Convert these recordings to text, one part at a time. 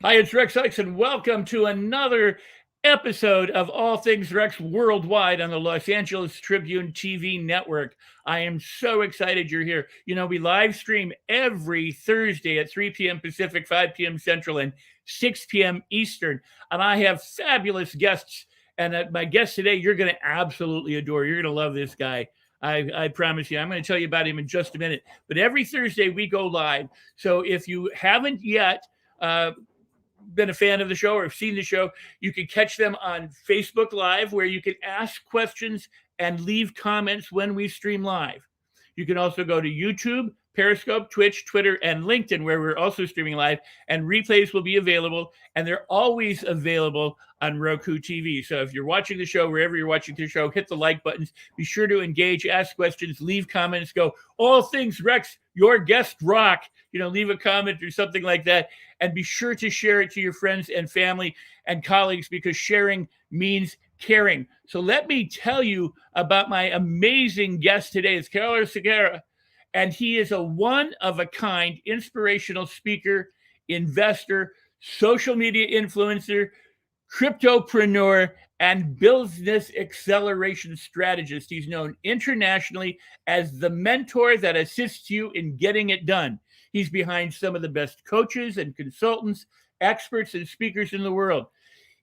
Hi, it's Rex Sikes, and welcome to another episode of All Things Rex Worldwide on the Los Angeles Tribune TV network. I am so excited you're here. We live stream every Thursday at 3 p.m. Pacific, 5 p.m. Central, and 6 p.m. Eastern. And I have fabulous guests. And my guest today, you're going to absolutely adore. You're going to love this guy. I promise you. I'm going to tell you about him in just a minute. But every Thursday, we go live. So if you haven't yet, been a fan of the show or have seen the show, you can catch them on Facebook Live, where you can ask questions and leave comments when we stream live. You can also go to YouTube, Periscope, Twitch, Twitter, and LinkedIn, where we're also streaming live, and replays will be available, and they're always available on Roku TV. So if you're watching the show, wherever you're watching the show, hit the like buttons. Be sure to engage, ask questions, leave comments, go, all things Rex, your guest rock. Leave a comment or something like that. And be sure to share it to your friends and family and colleagues, because sharing means caring. So let me tell you about my amazing guest today. It's Carlos Siquera, and he is a one-of-a-kind inspirational speaker, investor, social media influencer, cryptopreneur, and business acceleration strategist. He's known internationally as the mentor that assists you in getting it done. He's behind some of the best coaches and consultants, experts, and speakers in the world.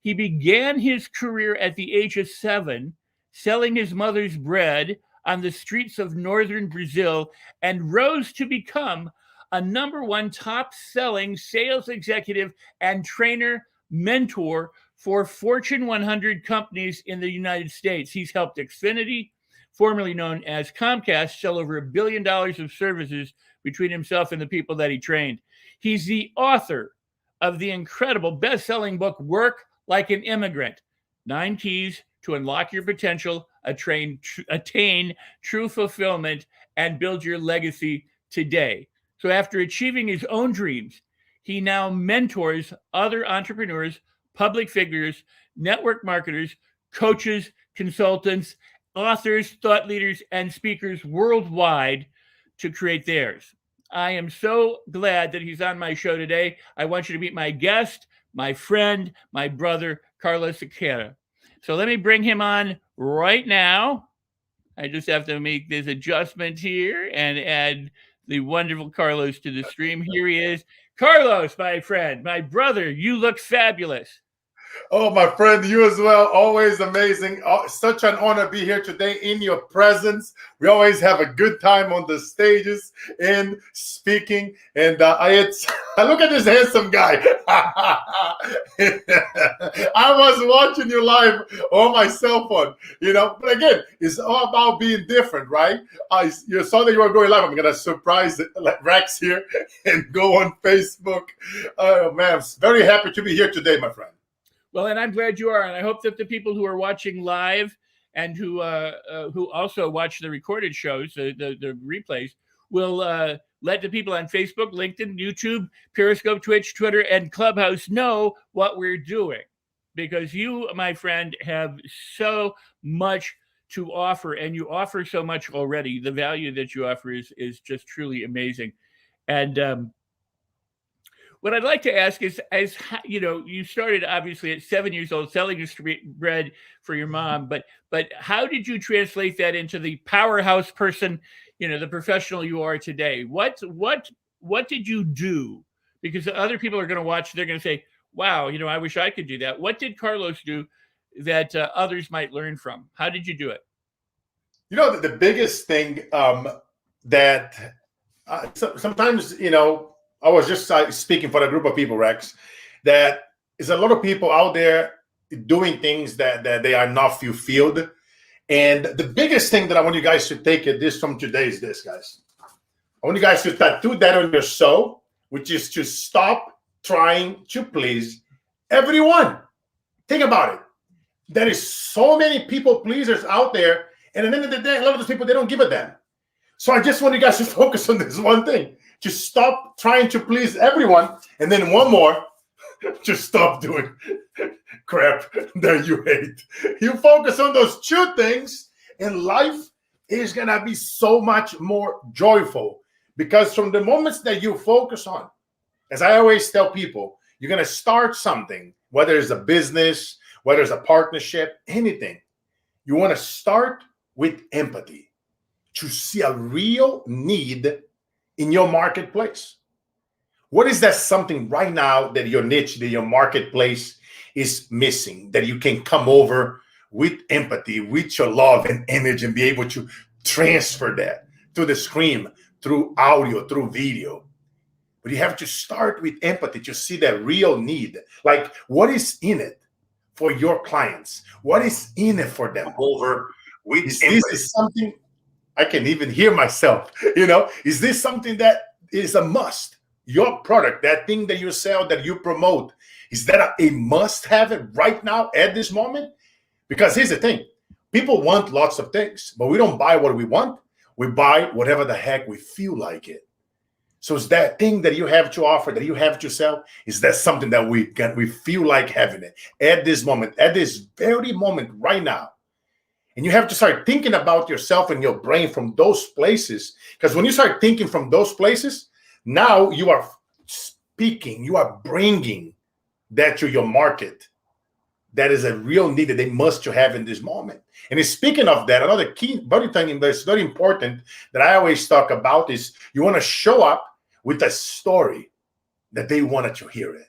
He began his career at the age of 7, selling his mother's bread on the streets of northern Brazil, and rose to become a #1 top-selling sales executive and trainer mentor for Fortune 100 companies in the United States. He's helped Xfinity, formerly known as Comcast, sell over $1 billion of services between himself and the people that he trained. He's the author of the incredible best-selling book, Work Like an Immigrant: 9 Keys to Unlock Your Potential, attain true fulfillment, and build your legacy today. So after achieving his own dreams, he now mentors other entrepreneurs, public figures, network marketers, coaches, consultants, authors, thought leaders, and speakers worldwide to create theirs. I am so glad that he's on my show today. I want you to meet my guest, my friend, my brother, Carlos Siquera. So let me bring him on right now. I just have to make this adjustment here and add the wonderful Carlos to the stream. Here he is. Carlos, my friend, my brother, you look fabulous. Oh, my friend, you as well. Always amazing. Such an honor to be here today in your presence. We always have a good time on the stages and speaking. And I look at this handsome guy. I was watching you live on my cell phone, But again, it's all about being different, right? You saw that you were going live. I'm going to surprise Rex here and go on Facebook. Oh, man, I'm very happy to be here today, my friend. Well, and I'm glad you are, and I hope that the people who are watching live and who also watch the recorded shows, the replays, will let the people on Facebook, LinkedIn, YouTube, Periscope, Twitch, Twitter, and Clubhouse know what we're doing, because you, my friend, have so much to offer, and you offer so much already. The value that you offer is just truly amazing, and what I'd like to ask is, you started obviously at 7 years old selling street bread for your mom, but how did you translate that into the powerhouse person, the professional you are today? What did you do? Because other people are going to watch, they're going to say, wow, I wish I could do that. What did Carlos do that others might learn from? How did you do it? The biggest thing that sometimes, I was just speaking for a group of people, Rex, that is a lot of people out there doing things that they are not fulfilled. And the biggest thing that I want you guys to take this from today is this, guys. I want you guys to tattoo that on your soul, which is to stop trying to please everyone. Think about it. There is so many people pleasers out there. And at the end of the day, a lot of those people, they don't give a damn. So I just want you guys to focus on this one thing. Just stop trying to please everyone. And then one more, just stop doing crap that you hate. You focus on those 2 things, and life is going to be so much more joyful. Because from the moments that you focus on, as I always tell people, you're going to start something, whether it's a business, whether it's a partnership, anything, you want to start with empathy to see a real need in your marketplace. What is that something right now that your niche, that your marketplace is missing, that you can come over with empathy, with your love and image, and be able to transfer that to the screen, through audio, through video? But you have to start with empathy to see that real need. Like, what is in it for your clients? What is in it for them? Over with this is something I can even hear myself. Is this something that is a must? Your product, that thing that you sell, that you promote, is that a must have it right now at this moment? Because here's the thing. People want lots of things, but we don't buy what we want. We buy whatever the heck we feel like it. So it's that thing that you have to offer, that you have to sell, is that something that we feel like having it at this moment, at this very moment right now. And you have to start thinking about yourself and your brain from those places. Because when you start thinking from those places, now you are speaking, you are bringing that to your market. That is a real need that they must have in this moment. And speaking of that, another key very thing that's very important that I always talk about is you want to show up with a story that they wanted to hear it.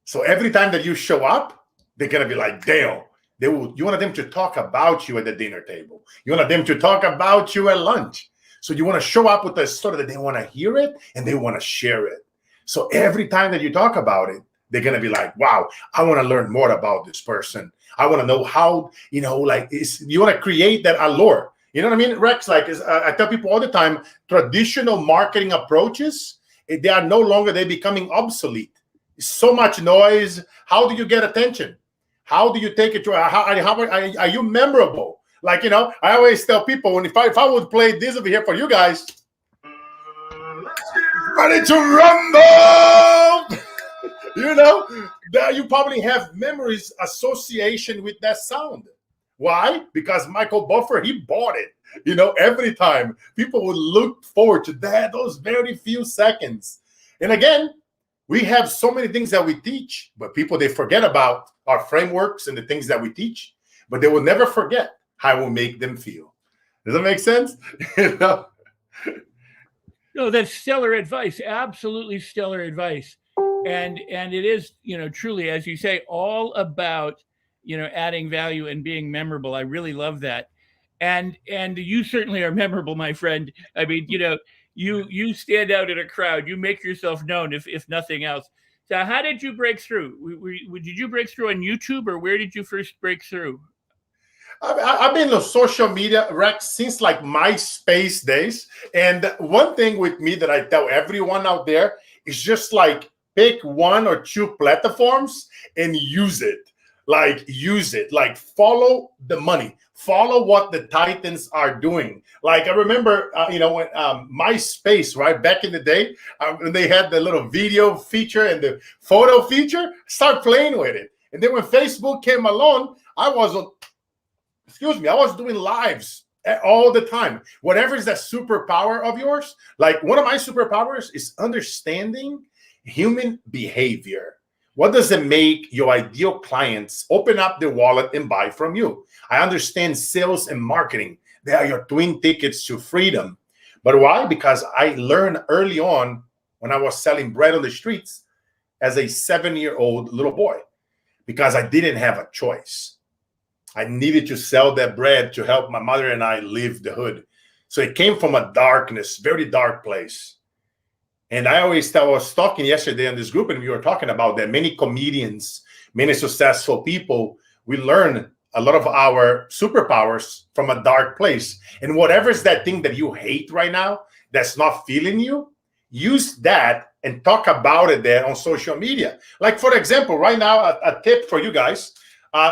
So every time that you show up, they're gonna be like, damn. You want them to talk about you at the dinner table. You want them to talk about you at lunch. So you want to show up with a story that they want to hear it and they want to share it. So every time that you talk about it, they're going to be like, wow, I want to learn more about this person. I want to know how, you want to create that allure. You know what I mean, Rex? I tell people all the time, traditional marketing approaches, they are no longer, they're becoming obsolete. So much noise. How do you get attention? How do you take it to, how are you memorable? I always tell people, if I would play this over here for you guys, ready to rumble, you probably have memories association with that sound. Why? Because Michael Buffer, he bought it. Every time people would look forward to that, those very few seconds. And again, we have so many things that we teach, but people, they forget about our frameworks and the things that we teach, but they will never forget how we make them feel. Does that make sense? No, that's stellar advice. Absolutely stellar advice. And it is, truly, as you say, all about, adding value and being memorable. I really love that. And you certainly are memorable, my friend. I mean, you stand out in a crowd. You make yourself known, if nothing else. So how did you break through? Did you break through on YouTube, or where did you first break through? I've been on social media, Rex, since MySpace days. And one thing with me that I tell everyone out there is just pick one or two platforms and use it. Follow the money. Follow what the titans are doing. I remember, when MySpace, right, back in the day, when they had the little video feature and the photo feature, start playing with it. And then when Facebook came along, I was doing lives all the time. Whatever is that superpower of yours, one of my superpowers is understanding human behavior. What does it make your ideal clients open up their wallet and buy from you? I understand sales and marketing. They are your twin tickets to freedom. But why? Because I learned early on when I was selling bread on the streets as a 7-year-old little boy, because I didn't have a choice. I needed to sell that bread to help my mother and I live the hood. So it came from a darkness, very dark place. And I was talking yesterday in this group, and we were talking about that many comedians, many successful people, we learn a lot of our superpowers from a dark place. And whatever is that thing that you hate right now, that's not feeling you, use that and talk about it there on social media. For example, right now, a tip for you guys,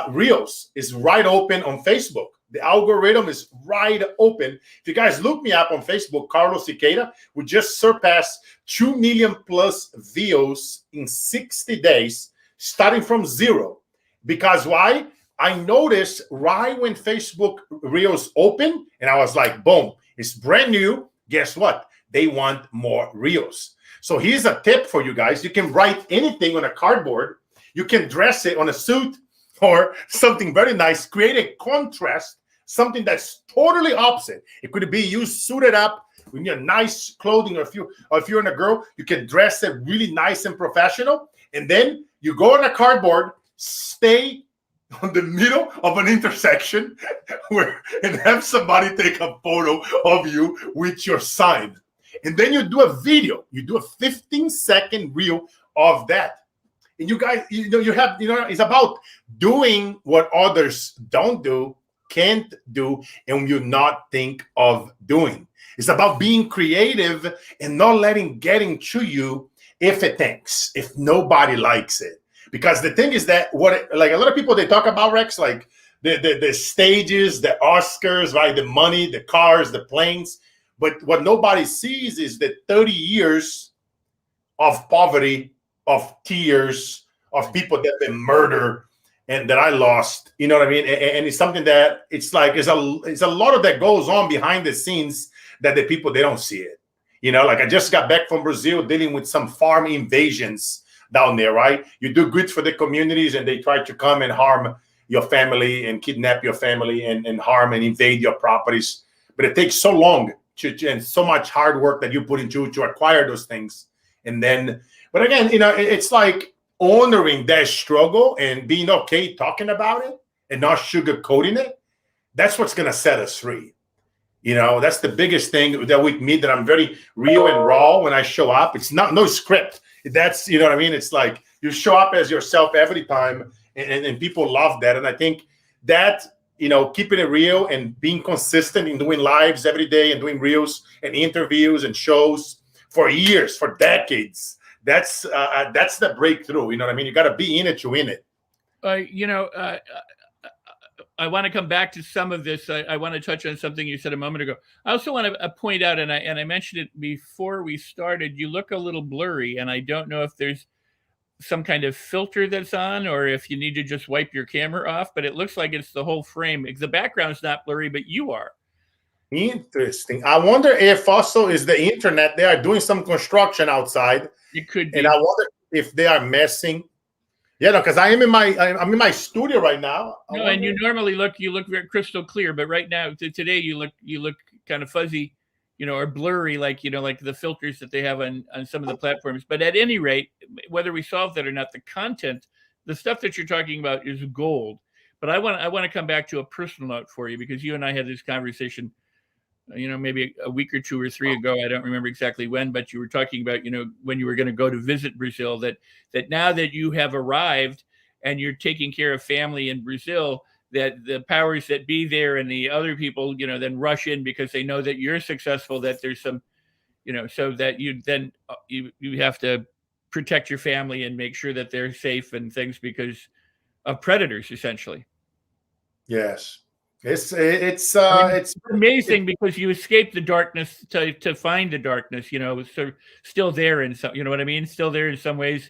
Reels is right open on Facebook. The algorithm is right open. If you guys look me up on Facebook, Carlos Siquera, we just surpassed 2 million plus views in 60 days, starting from zero. Because why? I noticed right when Facebook Reels open, and I was like, boom, it's brand new. Guess what? They want more Reels. So here's a tip for you guys. You can write anything on a cardboard. You can dress it on a suit or something very nice. Create a contrast, something that's totally opposite. It could be you suited up with your nice clothing, or if you're a girl, you can dress it really nice and professional. And then you go on a cardboard, stay on the middle of an intersection and have somebody take a photo of you with your sign. And then you do a video. You do a 15-second reel of that. And you guys, it's about doing what others don't do, can't do, and you not think of doing. It's about being creative and not letting getting to you if it thinks, if nobody likes it. Because the thing is that like a lot of people, they talk about, Rex, like the stages, the Oscars, right? The money, the cars, the planes. But what nobody sees is the 30 years of poverty, of tears, of people that have been murdered and that I lost. You know what I mean? And it's something that it's like it's a lot of that goes on behind the scenes that the people, they don't see it. You know, like I just got back from Brazil dealing with some farm invasions down there, right? You do good for the communities and they try to come and harm your family and kidnap your family and harm and invade your properties. But it takes so long and so much hard work that you put into to acquire those things. And then, but again, it's like honoring that struggle and being okay talking about it and not sugarcoating it. That's what's going to set us free. That's the biggest thing that with me, that I'm very real and raw when I show up. It's no script. That's, you know what I mean? It's like you show up as yourself every time, and people love that. And I think that, keeping it real and being consistent in doing lives every day and doing reels and interviews and shows for years, for decades, that's the breakthrough. You know what I mean? You got to be in it to win it. I want to come back to some of this. I want to touch on something you said a moment ago. I also want to point out, and I mentioned it before we started, you look a little blurry, and I don't know if there's some kind of filter that's on or if you need to just wipe your camera off, but it looks like it's the whole frame. The background's not blurry, but you are. Interesting. I wonder if also is the internet. They are doing some construction outside. It could be. And I wonder if they are messing. Yeah, no, because I'm in my studio right now. No, and you normally look very crystal clear, but right now today you look kind of fuzzy, or blurry, like the filters that they have on some of the platforms. But at any rate, whether we solve that or not, the content, the stuff that you're talking about is gold. But I want to come back to a personal note for you, because you and I had this conversation, maybe a week or two or three ago. I don't remember exactly when, but you were talking about, when you were going to go to visit Brazil, that now that you have arrived and you're taking care of family in Brazil, that the powers that be there and the other people, then rush in because they know that you're successful, that there's some, so that you then you have to protect your family and make sure that they're safe and things because of predators, essentially. Yes. It's amazing because you escape the darkness to find the darkness, so still there in some, you know what I mean? Still there in some ways.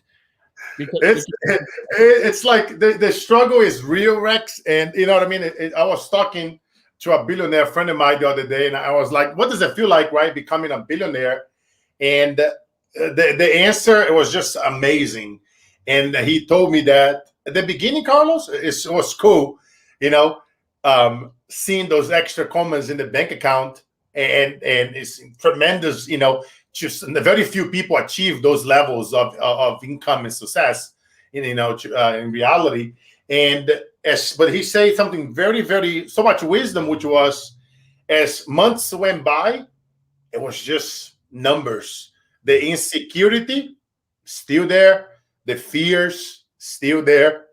It's like the struggle is real, Rex. And you know what I mean? I was talking to a billionaire friend of mine the other day, and I was like, what does it feel like, right? Becoming a billionaire. And the answer, it was just amazing. And he told me that at the beginning, Carlos, it was cool, seeing those extra comments in the bank account, and it's tremendous, just very few people achieve those levels of income and success in reality. But he said something very, very, so much wisdom, which was, as months went by, it was just numbers. The insecurity still there, the fears still there,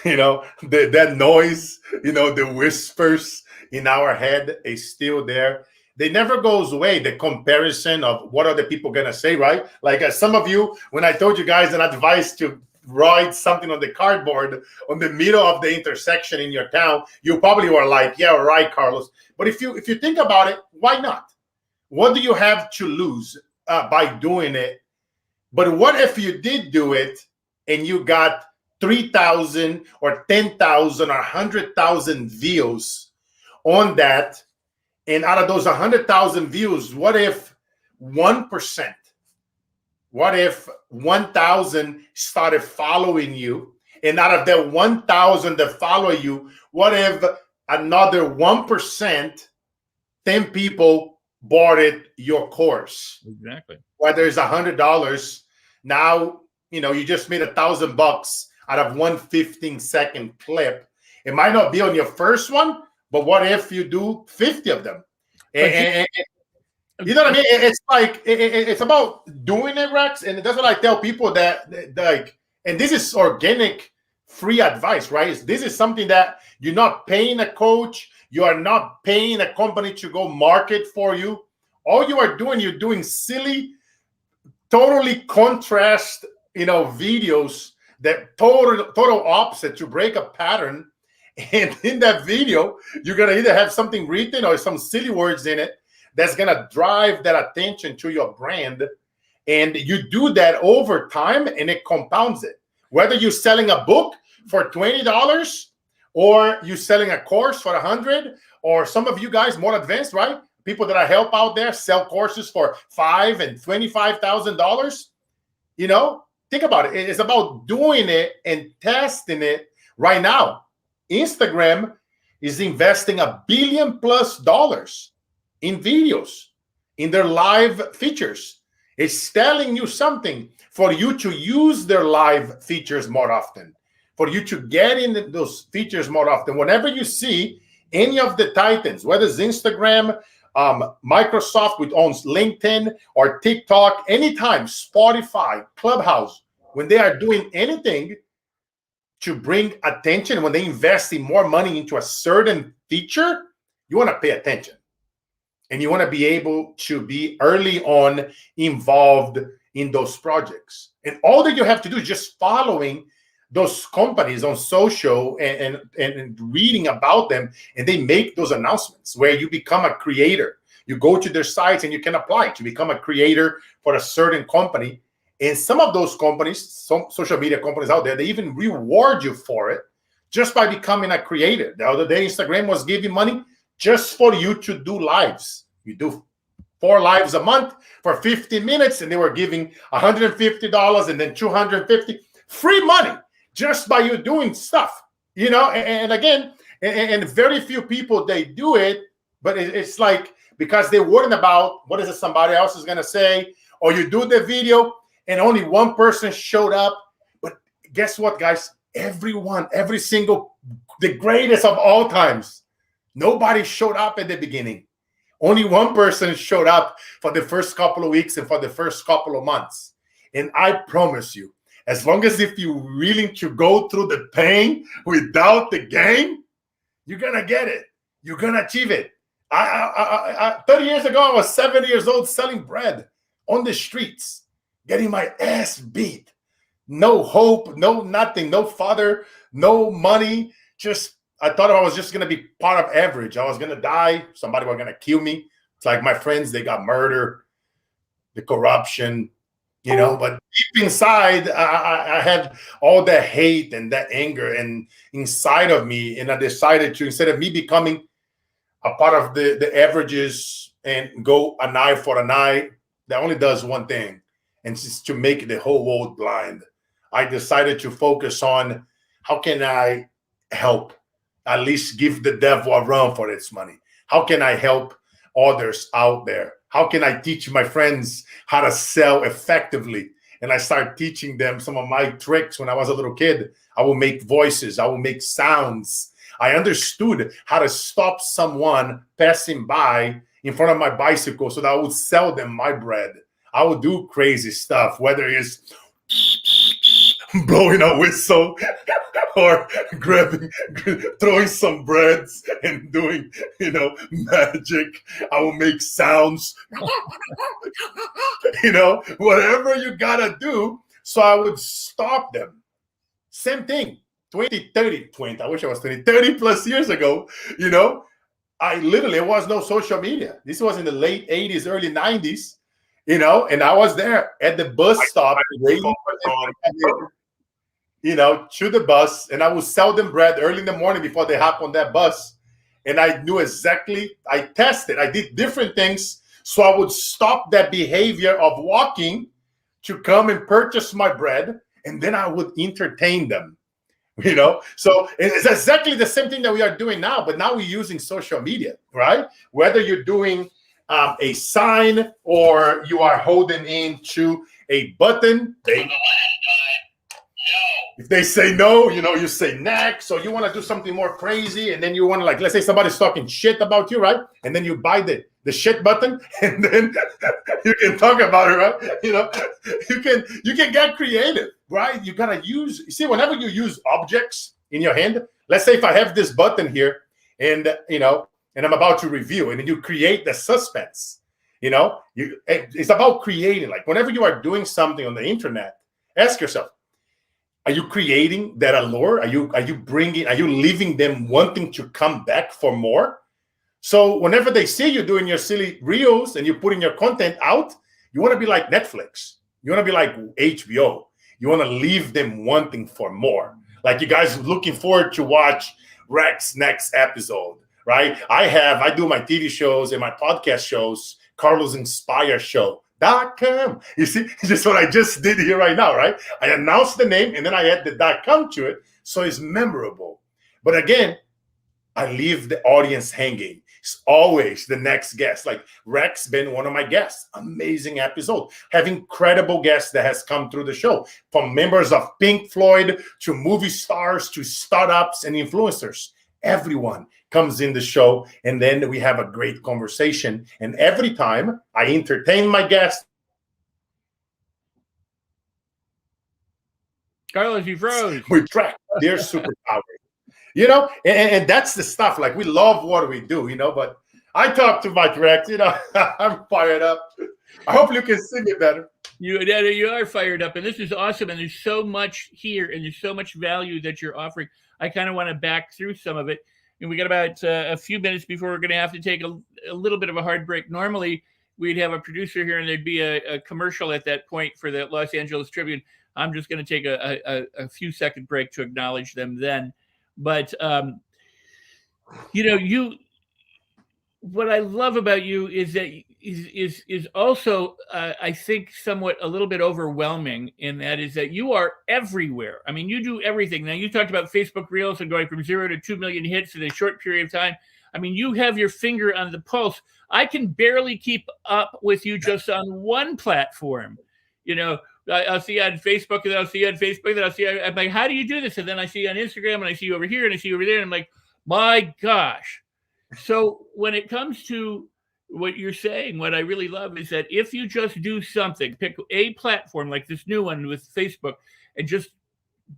that noise, the whispers in our head is still there. They never goes away. The comparison of what are the people gonna say, right? Like some of you, when I told you guys an advice to write something on the cardboard on the middle of the intersection in your town, you probably were like, yeah, right, Carlos. But if you think about it, why not? What do you have to lose by doing it? But what if you did do it and you got 3,000 or 10,000 or 100,000 views on that? And out of those 100,000 views, what if 1% What if 1,000 started following you? And out of the 1,000 that follow you, what if another 1%, 10 people bought your course? Exactly. Whether it's $100, now, you just made $1,000 out of one 15-second clip. It might not be on your first one, but what if you do 50 of them? And you know what I mean? It's like it's about doing it, Rex. And that's what I tell people that like, and this is organic, free advice, right? This is something that you're not paying a coach, you are not paying a company to go market for you. All you are doing, you're doing silly, totally contrast, videos that total opposite to break a pattern. And in that video, you're gonna either have something written or some silly words in it that's gonna drive that attention to your brand. And you do that over time and it compounds it. Whether you're selling a book for $20 or you're selling a course for $100, or some of you guys more advanced, right? People that I help out there sell courses for $5,000 and $25,000. Think about it. It's about doing it and testing it right now. Instagram is investing $1 billion+ in videos, in their live features. It's telling you something for you to use their live features more often, for you to get in those features more often. Whenever you see any of the titans, whether it's Instagram, Microsoft, which owns LinkedIn, or TikTok, anytime, Spotify, Clubhouse, when they are doing anything to bring attention, when they invest in more money into a certain feature, you want to pay attention. And you want to be able to be early on involved in those projects. And all that you have to do is just following those companies on social and reading about them, and they make those announcements where you become a creator. You go to their sites and you can apply to become a creator for a certain company. And some of those companies, some social media companies out there, they even reward you for it just by becoming a creator. The other day, Instagram was giving money just for you to do lives. You do 4 lives a month for 50 minutes, and they were giving $150 and then $250 free money just by you doing stuff, and again, and very few people, they do it, but it's like, because they're worried about what is it somebody else is going to say, or you do the video and only one person showed up. But guess what, guys? Everyone, every single, the greatest of all times, nobody showed up at the beginning. Only one person showed up for the first couple of weeks and for the first couple of months. And I promise you, as long as if you're willing to go through the pain without the gain, you're going to get it. You're going to achieve it. 30 years ago, I was 7 years old selling bread on the streets, getting my ass beat. No hope, no nothing, no father, no money. I thought I was just going to be part of average. I was going to die. Somebody was going to kill me. It's like my friends, they got murdered, the corruption, but deep inside, I had all that hate and that anger and inside of me. And I decided to, instead of me becoming a part of the averages and go an eye for an eye, that only does one thing, and it's to make the whole world blind. I decided to focus on how can I help, at least give the devil a run for its money. How can I help others out there? How can I teach my friends how to sell effectively? And I started teaching them some of my tricks when I was a little kid. I will make voices. I will make sounds. I understood how to stop someone passing by in front of my bicycle so that I would sell them my bread. I would do crazy stuff, whether it's blowing a whistle or throwing some breads and doing, magic. I will make sounds, whatever you gotta do. So I would stop them. Same thing, 20, I wish I was 30 plus years ago, it was no social media. This was in the late 80s, early 90s, and I was there at the bus stop waiting for them, to the bus, and I would sell them bread early in the morning before they hop on that bus. And I knew exactly, I tested, I did different things. So I would stop that behavior of walking to come and purchase my bread, and then I would entertain them. So it's exactly the same thing that we are doing now, but now we're using social media, right? Whether you're doing a sign or you are holding into a button, if they say no, you say next. So you want to do something more crazy, and then you want to, like, let's say somebody's talking shit about you, right? And then you buy the shit button, and then you can talk about it, right? You can get creative, right? You gotta see, whenever you use objects in your hand. Let's say if I have this button here, and and I'm about to review, and then you create the suspense. It's about creating. Like, whenever you are doing something on the internet, ask yourself, are you creating that allure? Are you leaving them wanting to come back for more? So whenever they see you doing your silly reels and you're putting your content out, you want to be like Netflix. You want to be like HBO. You want to leave them wanting for more. Like, you guys looking forward to watch Rex next episode, right? I do my TV shows and my podcast shows, Carlos Inspire Show.com. You see, just what I just did here right now, right? I announced the name and then I add the .com to it, so it's memorable. But again, I leave the audience hanging. It's always the next guest. Like, Rex been one of my guests. Amazing episode. Have incredible guests that has come through the show, from members of Pink Floyd to movie stars to startups and influencers. Everyone comes in the show, and then we have a great conversation. And every time I entertain my guests. Carlos, you froze. We track their superpower. And that's the stuff. Like, we love what we do, but I talk too much, Rex. I'm fired up. I hope you can see me better. You are fired up, and this is awesome. And there's so much here, and there's so much value that you're offering. I kind of want to back through some of it. And we got about a few minutes before we're going to have to take a little bit of a hard break. Normally, we'd have a producer here, and there'd be a commercial at that point for the Los Angeles Tribune. I'm just going to take a few second break to acknowledge them then. But, what I love about you is that is also, I think, somewhat a little bit overwhelming, and that is that you are everywhere. I mean, you do everything. Now, you talked about Facebook Reels and going from 0 to 2 million hits in a short period of time. I mean, you have your finger on the pulse. I can barely keep up with you just on one platform. I'll see you on Facebook, and then I'll see you on Facebook, and then I'll see you. I'm like, how do you do this? And then I see you on Instagram, and I see you over here, and I see you over there, and I'm like, my gosh. So when it comes to what you're saying, what I really love is that if you just do something, pick a platform like this new one with Facebook, and just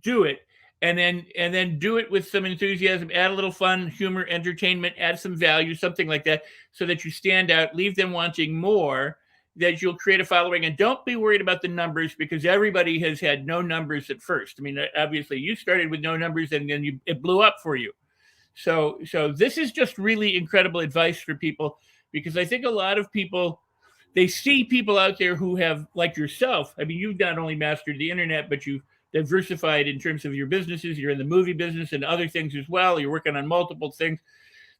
do it, and then do it with some enthusiasm, add a little fun, humor, entertainment, add some value, something like that, so that you stand out, leave them wanting more, that you'll create a following. And don't be worried about the numbers, because everybody has had no numbers at first. I mean, obviously you started with no numbers, and then it blew up for you. So this is just really incredible advice for people, because I think a lot of people, they see people out there who have, like yourself. I mean, you've not only mastered the internet, but you've diversified in terms of your businesses. You're in the movie business and other things as well. You're working on multiple things.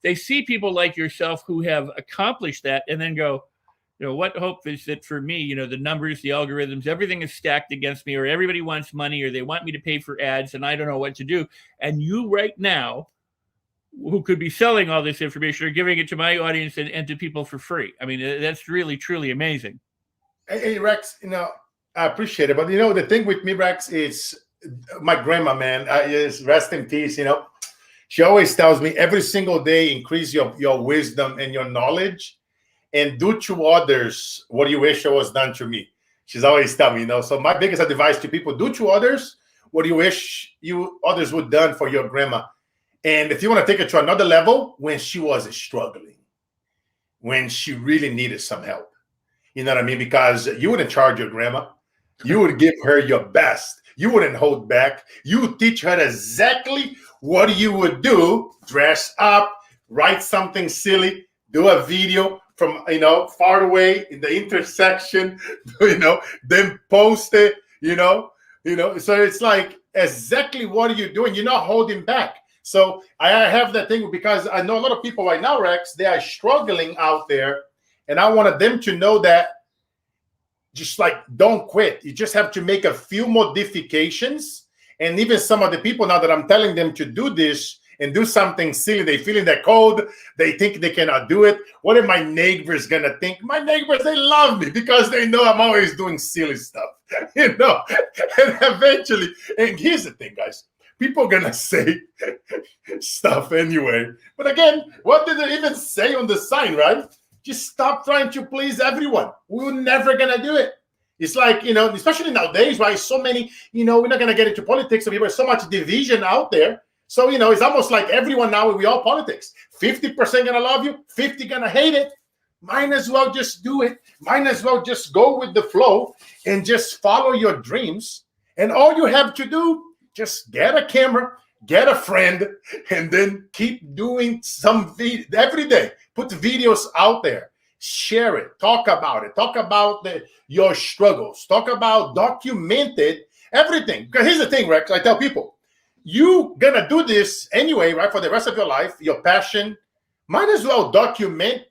They see people like yourself who have accomplished that, and then go, what hope is it for me? The numbers, the algorithms, everything is stacked against me, or everybody wants money, or they want me to pay for ads, and I don't know what to do. And you right now, who could be selling all this information, or giving it to my audience and to people for free. I mean, that's really, truly amazing. Hey, Rex, I appreciate it. But, the thing with me, Rex, is my grandma, man, is rest in peace. She always tells me every single day, increase your wisdom and your knowledge, and do to others what you wish was done to me. She's always telling me, So my biggest advice to people, do to others what you wish others would done for your grandma. And if you want to take it to another level, when she was struggling, when she really needed some help, you know what I mean? Because you wouldn't charge your grandma. You would give her your best. You wouldn't hold back. You would teach her exactly what you would do: dress up, write something silly, do a video from, far away in the intersection, then post it, So it's like, exactly what are you doing? You're not holding back. So I have that thing, because I know a lot of people right now, Rex, they are struggling out there, and I wanted them to know that just like don't quit. You just have to make a few modifications. And even some of the people now that I'm telling them to do this and do something silly, they fill in their code, they think they cannot do it. What are my neighbors gonna think? My neighbors, they love me because they know I'm always doing silly stuff, you know. And eventually, and here's the thing, guys, people are gonna say stuff anyway. But again, what did they even say on the sign, right? Just stop trying to please everyone. We're never gonna do it. It's like, you know, especially nowadays, right? So many, you know, we're not gonna get into politics, but there's so much division out there. So, you know, it's almost like everyone now, we all politics. 50% gonna love you, 50 gonna hate it. Might as well just do it. Might as well just go with the flow and just follow your dreams. And all you have to do, just get a camera, get a friend, and then keep doing some every day. Put videos out there. Share it. Talk about it. Talk about your struggles. Talk about documented everything. Because here's the thing, Rex. I tell people, you gonna do this anyway, right? For the rest of your life, your passion. Might as well document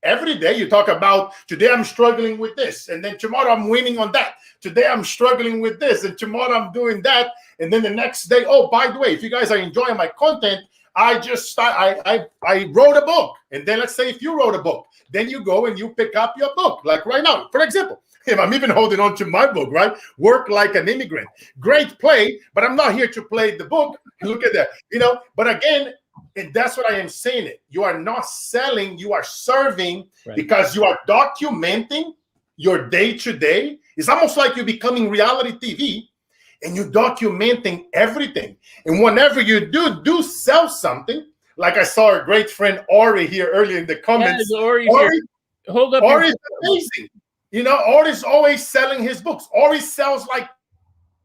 every day. You talk about today I'm struggling with this, and then tomorrow I'm winning on that. Today I'm struggling with this, and tomorrow I'm doing that, and then the next day, oh, by the way, if you guys are enjoying my content, I wrote a book. And then let's say if you wrote a book, then you go and you pick up your book. Like right now, for example, if I'm even holding on to my book, right? Work Like an Immigrant. Great play, but I'm not here to play the book. Look at that, you know. But again, and that's what I am saying it. You are not selling, you are serving, right? Because you are documenting your day-to-day. It's almost like you're becoming reality TV and you're documenting everything. And whenever you do sell something, like I saw our great friend Ori here earlier in the comments. Yeah, Ori, hold up. Ori's amazing. You know, Ori's always selling his books. Ori sells like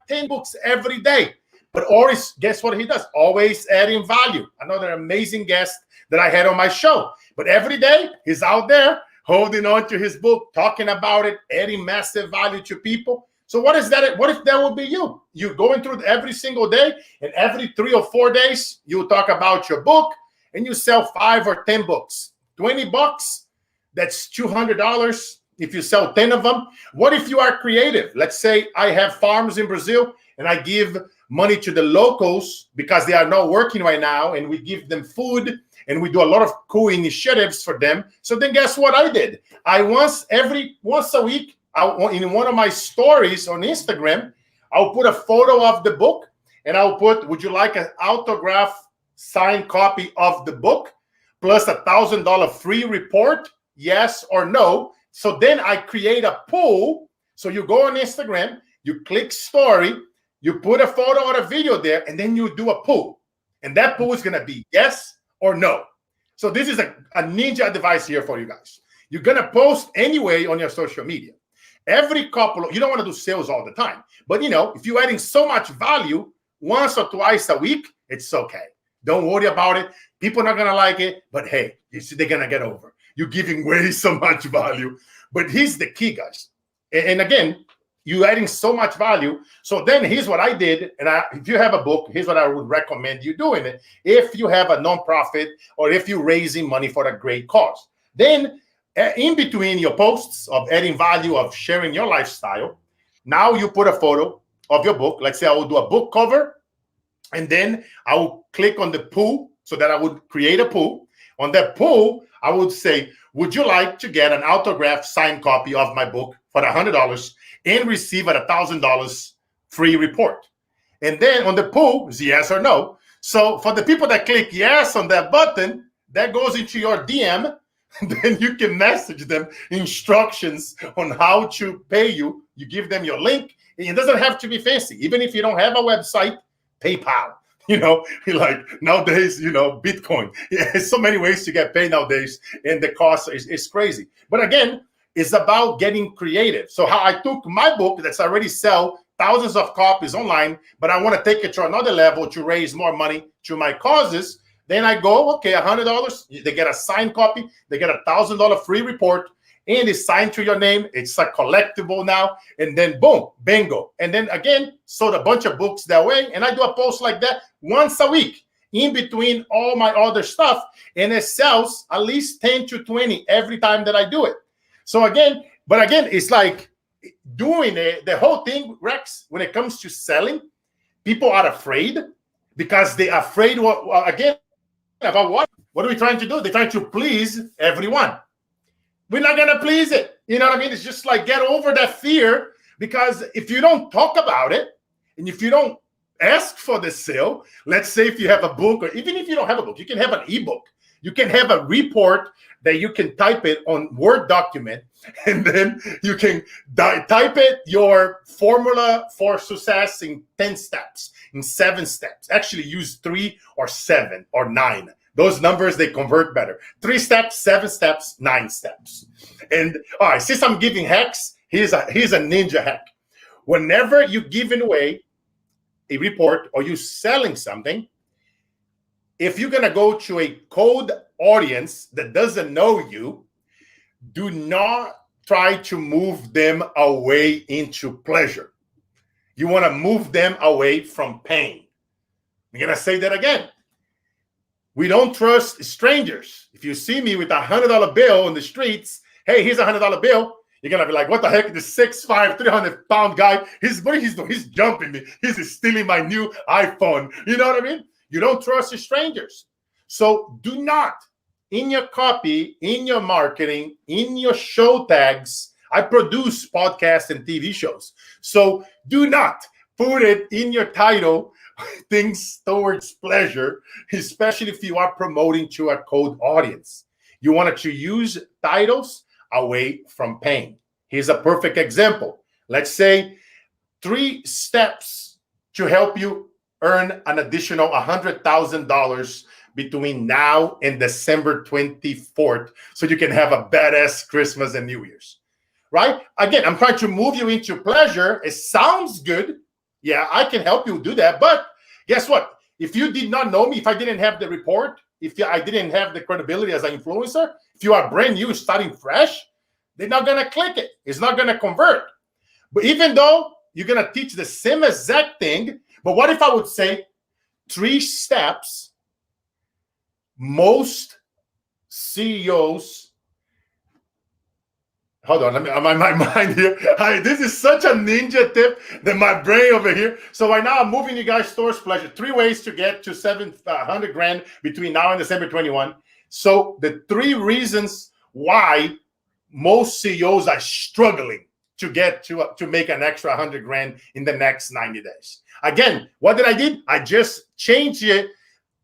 10 books every day. But Ori's, guess what he does? Always adding value. Another amazing guest that I had on my show. But every day, he's out there holding on to his book, talking about it, adding massive value to people. So what is that? What if that would be you? You're going through every single day, and every 3 or 4 days, you talk about your book, and you sell 5 or 10 books. $20, that's $200 if you sell 10 of them. What if you are creative? Let's say I have farms in Brazil, and I give money to the locals because they are not working right now, and we give them food, and we do a lot of cool initiatives for them. So then guess what I did? I once a week, in one of my stories on Instagram, I'll put a photo of the book, and I'll put, would you like an autograph signed copy of the book plus $1,000 free report, yes or no? So then I create a poll. So you go on Instagram, you click story, you put a photo or a video there, and then you do a poll. And that poll is going to be yes or no. So this is a ninja device here for you guys. You're going to post anyway on your social media. Every couple, you don't want to do sales all the time. But, you know, if you're adding so much value once or twice a week, it's okay. Don't worry about it. People are not going to like it. But, hey, you see, they're going to get over. You're giving way so much value. But here's the key, guys. And again, you're adding so much value. So then here's what I did. And if you have a book, here's what I would recommend you doing it. If you have a nonprofit or if you're raising money for a great cause, then in between your posts of adding value, of sharing your lifestyle, now you put a photo of your book. Let's say I will do a book cover, and then I will click on the pool so that I would create a pool. On that pool, I would say, would you like to get an autographed signed copy of my book for $100 and receive a $1,000 free report? And then on the pool is yes or no. So for the people that click yes on that button, that goes into your DM. Then you can message them instructions on how to pay you. You give them your link. It doesn't have to be fancy. Even if you don't have a website, PayPal. You know, like nowadays, you know, Bitcoin. Yeah, there's so many ways to get paid nowadays, and the cost is crazy. But again, it's about getting creative. So how I took my book that's already sell thousands of copies online, but I want to take it to another level to raise more money to my causes. Then I go, okay, $100. They get a signed copy. They get a $1,000 free report, and it's signed to your name. It's a collectible now. And then boom, bingo. And then again, sold a bunch of books that way. And I do a post like that once a week in between all my other stuff. And it sells at least 10 to 20 every time that I do it. So again, it's like doing it, the whole thing, Rex, when it comes to selling, people are afraid because they're afraid, again, about what are we trying to do? They're trying to please everyone. We're not going to please it. You know what I mean? It's just like, get over that fear, because if you don't talk about it, and if you don't ask for the sale, let's say if you have a book, or even if you don't have a book, you can have an ebook. You can have a report that you can type it on Word document, and then you can type it, your formula for success, in 10 steps, in 7 steps. Actually use 3 or 7 or 9. Those numbers, they convert better. 3 steps, 7 steps, 9 steps. And all right, since I'm giving hacks, here's a ninja hack. Whenever you're giving away a report or you're selling something, if you're going to go to a cold audience that doesn't know you, do not try to move them away into pleasure. You want to move them away from pain. I'm going to say that again. We don't trust strangers. If you see me with $100 bill in the streets, hey, here's $100 bill. You're going to be like, what the heck? This 6'5", 300-pound guy, what he's doing? He's jumping me. He's stealing my new iPhone. You know what I mean? You don't trust the strangers. So do not, in your copy, in your marketing, in your show tags, I produce podcasts and TV shows. So do not put it in your title, things towards pleasure, especially if you are promoting to a cold audience. You want to use titles away from pain. Here's a perfect example. Let's say 3 steps to help you earn an additional $100,000 between now and December 24th, so you can have a badass Christmas and New Year's, right? Again, I'm trying to move you into pleasure. It sounds good. Yeah, I can help you do that. But guess what? If you did not know me, if I didn't have the report, if I didn't have the credibility as an influencer, if you are brand new, starting fresh, they're not going to click it. It's not going to convert. But even though you're going to teach the same exact thing, but what if I would say 3 steps most CEOs, hold on, my mind here. This is such a ninja tip that my brain over here. So right now I'm moving you guys towards pleasure. 3 ways to get to $700,000 between now and December 21. So the 3 reasons why most CEOs are struggling to get to make an extra $100,000 in the next 90 days. Again, what did I do? I just changed it.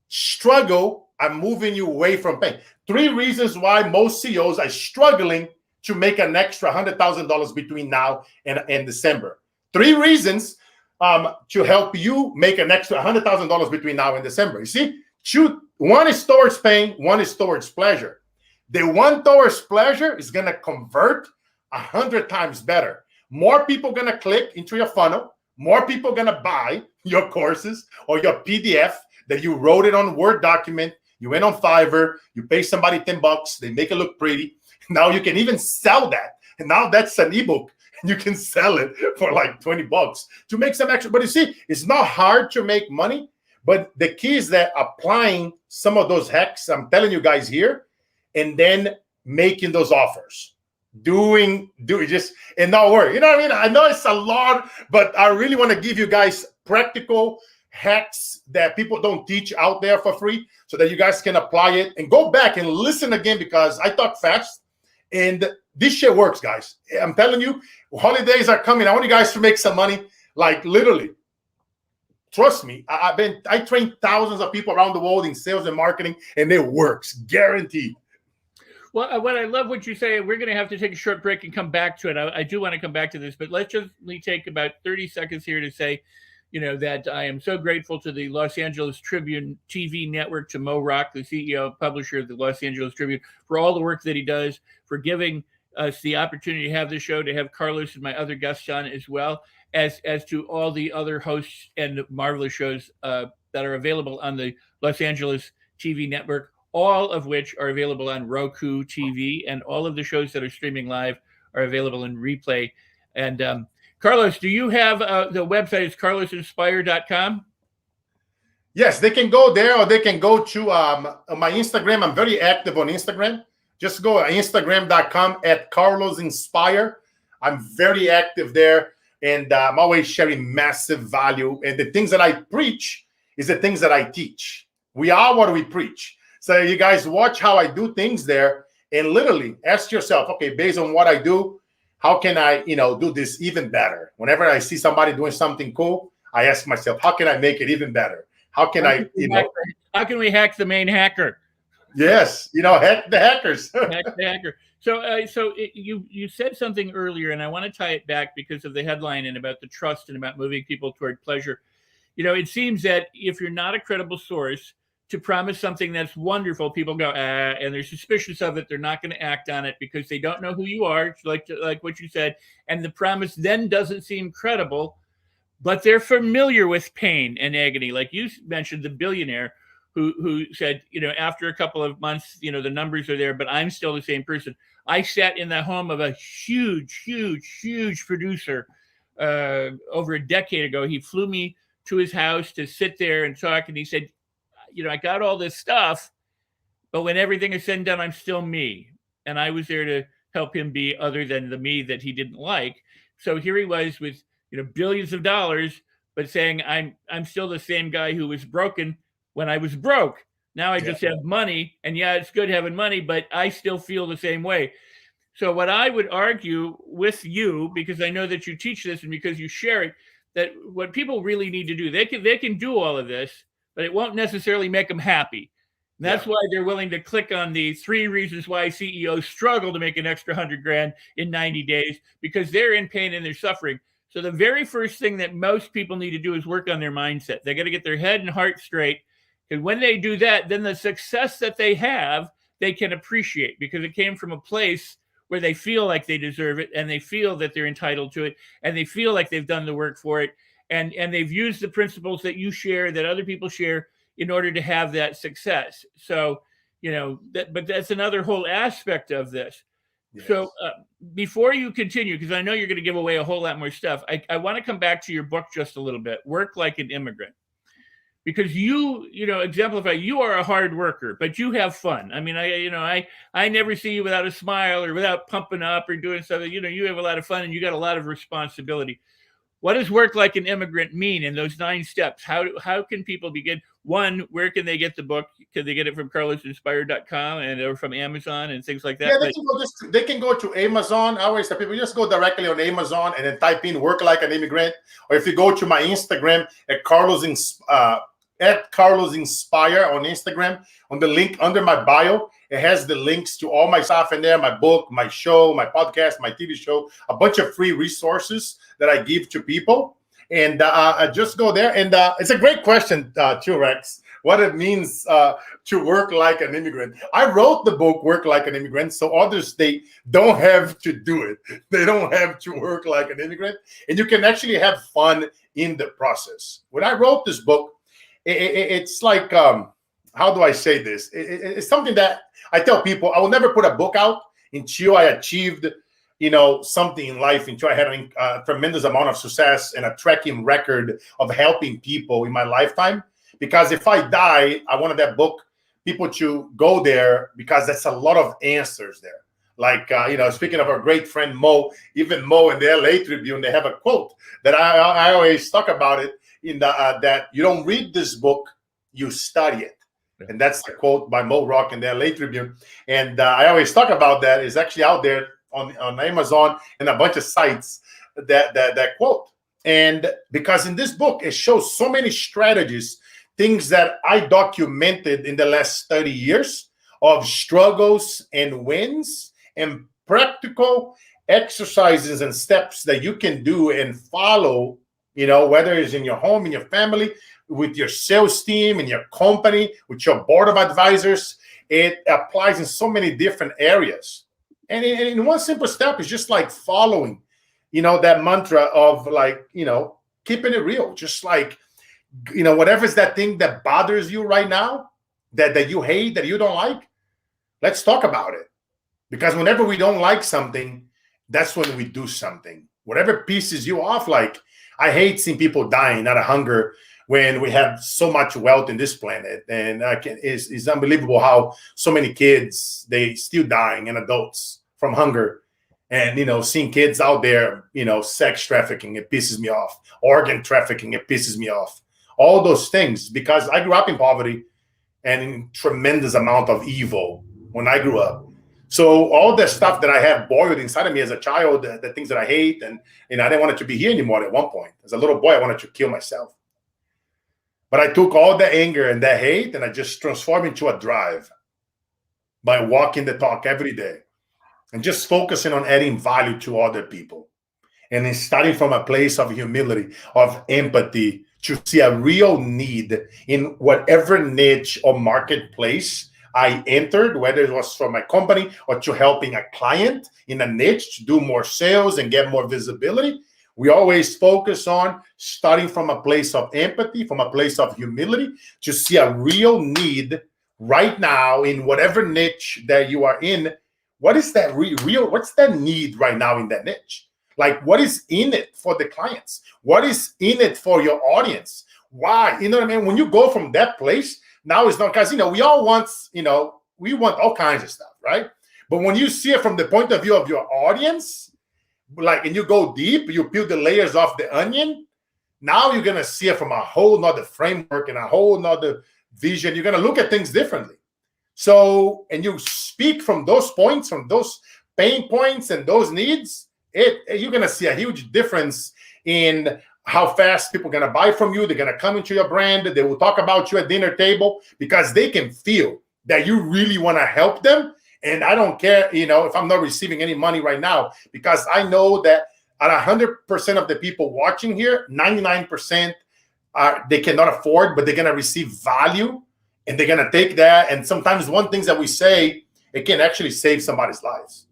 Struggle. I'm moving you away from pain. 3 reasons why most CEOs are struggling to make an extra $100,000 between now and December. 3 reasons to help you make an extra $100,000 between now and December. You see, 1 is towards pain, 1 is towards pleasure. The 1 towards pleasure is going to convert 100 times better. More people going to click into your funnel. More people going to buy your courses or your PDF that you wrote it on Word document. You went on Fiverr. You pay somebody $10. They make it look pretty. Now you can even sell that. And now that's an ebook. And you can sell it for like $20 to make some extra. But you see, it's not hard to make money. But the key is that applying some of those hacks I'm telling you guys here, and then making those offers. Doing just, and not worry. You know what I mean? I know it's a lot, but I really want to give you guys practical hacks that people don't teach out there for free so that you guys can apply it and go back and listen again, because I talk fast and this shit works, guys. I'm telling you, holidays are coming. I want you guys to make some money, like literally. Trust me, I trained thousands of people around the world in sales and marketing, and it works, guaranteed. Well, what I love what you say, we're going to have to take a short break and come back to it. I do want to come back to this, but let's just take about 30 seconds here to say, that I am so grateful to the Los Angeles Tribune TV network, to Mo Rock, the CEO and publisher of the Los Angeles Tribune, for all the work that he does, for giving us the opportunity to have this show, to have Carlos and my other guests on, as well as to all the other hosts and marvelous shows that are available on the Los Angeles TV network, all of which are available on Roku TV, and all of the shows that are streaming live are available in replay. And Carlos, do you have the website? It's carlosinspire.com. Yes, they can go there, or they can go to my Instagram. I'm very active on Instagram. Just go to Instagram.com @carlosinspire. I'm very active there, and I'm always sharing massive value. And the things that I preach is the things that I teach. We are what we preach. So you guys watch how I do things there, and literally ask yourself, okay, based on what I do, how can I, do this even better? Whenever I see somebody doing something cool, I ask myself, how can I make it even better? How can how can we hack the main hacker? Yes, hack the hackers. Hack the hacker. So you said something earlier, and I want to tie it back because of the headline and about the trust and about moving people toward pleasure. It seems that if you're not a credible source to promise something that's wonderful, people go, and they're suspicious of it. They're not going to act on it because they don't know who you are, like what you said. And the promise then doesn't seem credible, but they're familiar with pain and agony. Like you mentioned, the billionaire who said, after a couple of months, the numbers are there, but I'm still the same person. I sat in the home of a huge, huge, huge producer over a decade ago. He flew me to his house to sit there and talk. And he said, I got all this stuff, but when everything is said and done, I'm still me. And I was there to help him be other than the me that he didn't like. So here he was with, billions of dollars, but saying I'm still the same guy who was broken when I was broke. Now I just have money, and it's good having money, but I still feel the same way. So what I would argue with you, because I know that you teach this and because you share it, that what people really need to do, they can do all of this, but it won't necessarily make them happy. And that's why they're willing to click on the 3 reasons why CEOs struggle to make an extra $100,000 in 90 days, because they're in pain and they're suffering. So the very first thing that most people need to do is work on their mindset. They got to get their head and heart straight. And when they do that, then the success that they have, they can appreciate, because it came from a place where they feel like they deserve it, and they feel that they're entitled to it, and they feel like they've done the work for it. And they've used the principles that you share, that other people share, in order to have that success. So, but that's another whole aspect of this. Yes. So before you continue, because I know you're going to give away a whole lot more stuff, I want to come back to your book just a little bit, Work Like an Immigrant. Because you exemplify, you are a hard worker, but you have fun. I mean, I never see you without a smile or without pumping up or doing something. You have a lot of fun and you got a lot of responsibility. What does Work Like an Immigrant mean in those 9 steps? How can people begin? One, where can they get the book? Can they get it from carlosinspired.com or from Amazon and things like that? Yeah, they can go to Amazon. I always tell people, just go directly on Amazon and then type in Work Like an Immigrant. Or if you go to my Instagram at Carlos Inspire on Instagram, on the link under my bio, it has the links to all my stuff in there, my book, my show, my podcast, my TV show, a bunch of free resources that I give to people. And I just go there. And it's a great question, too, Rex, what it means to work like an immigrant. I wrote the book, Work Like an Immigrant, so others, they don't have to do it. They don't have to work like an immigrant. And you can actually have fun in the process. When I wrote this book, it's like, how do I say this? It's something that I tell people, I will never put a book out until I achieved, something in life, until I had a tremendous amount of success and a tracking record of helping people in my lifetime. Because if I die, I wanted that book, people to go there, because that's a lot of answers there. Like, speaking of our great friend Mo, even Mo in the LA Tribune, they have a quote that I always talk about it, that you don't read this book, you study it. And that's the quote by Mo Rock in the LA Tribune. And I always talk about that. It's actually out there on Amazon and a bunch of sites, that quote. And because in this book, it shows so many strategies, things that I documented in the last 30 years of struggles and wins, and practical exercises and steps that you can do and follow, whether it's in your home, in your family, with your sales team, in your company, with your board of advisors. It applies in so many different areas. And in one simple step is just like following, that mantra of like, keeping it real. Just like, whatever's that thing that bothers you right now, that you hate, that you don't like, let's talk about it. Because whenever we don't like something, that's when we do something. Whatever pisses you off, like, I hate seeing people dying out of hunger when we have so much wealth in this planet. And it's unbelievable how so many kids, they still dying, and adults, from hunger. And, seeing kids out there, sex trafficking, it pisses me off. Organ trafficking, it pisses me off. All those things, because I grew up in poverty and in tremendous amount of evil when I grew up. So all the stuff that I have boiled inside of me as a child, the things that I hate, and I didn't want it to be here anymore at one point. As a little boy, I wanted to kill myself. But I took all the anger and the hate and I just transformed into a drive by walking the talk every day and just focusing on adding value to other people. And then starting from a place of humility, of empathy, to see a real need in whatever niche or marketplace I entered, whether it was for my company or to helping a client in a niche to do more sales and get more visibility. We always focus on starting from a place of empathy, from a place of humility, to see a real need right now in whatever niche that you are in. What is that real? What's that need right now in that niche? Like, what is in it for the clients? What is in it for your audience? Why? You know what I mean? When you go from that place, now it's not, because, we all want, we want all kinds of stuff, right? But when you see it from the point of view of your audience, like, and you go deep, you peel the layers off the onion, now you're going to see it from a whole nother framework and a whole nother vision. You're going to look at things differently. So, and you speak from those points, from those pain points and those needs, you're going to see a huge difference in how fast people are going to buy from you. They're going to come into your brand. They will talk about you at dinner table because they can feel that you really want to help them. And I don't care, if I'm not receiving any money right now, because I know that at 100% of the people watching here, 99% they cannot afford, but they're going to receive value and they're going to take that. And sometimes one thing that we say, it can actually save somebody's lives.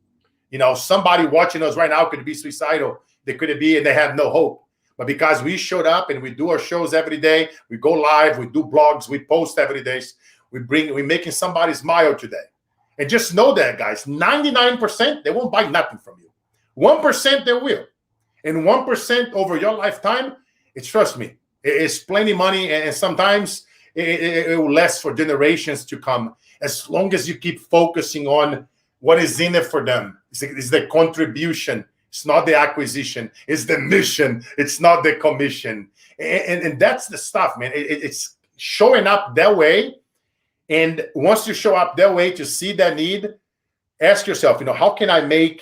Somebody watching us right now could be suicidal. They could be, and they have no hope. But because we showed up and we do our shows every day, we go live, we do blogs, we post every day, we're making somebody smile today. And just know that, guys, 99%, they won't buy nothing from you. 1% they will. And 1% over your lifetime, trust me, it's plenty money. And sometimes it will last for generations to come, as long as you keep focusing on what is in it for them. It's the contribution. It's not the acquisition. It's the mission. It's not the commission. And that's the stuff, man. It's showing up that way. And once you show up that way to see that need, ask yourself, how can I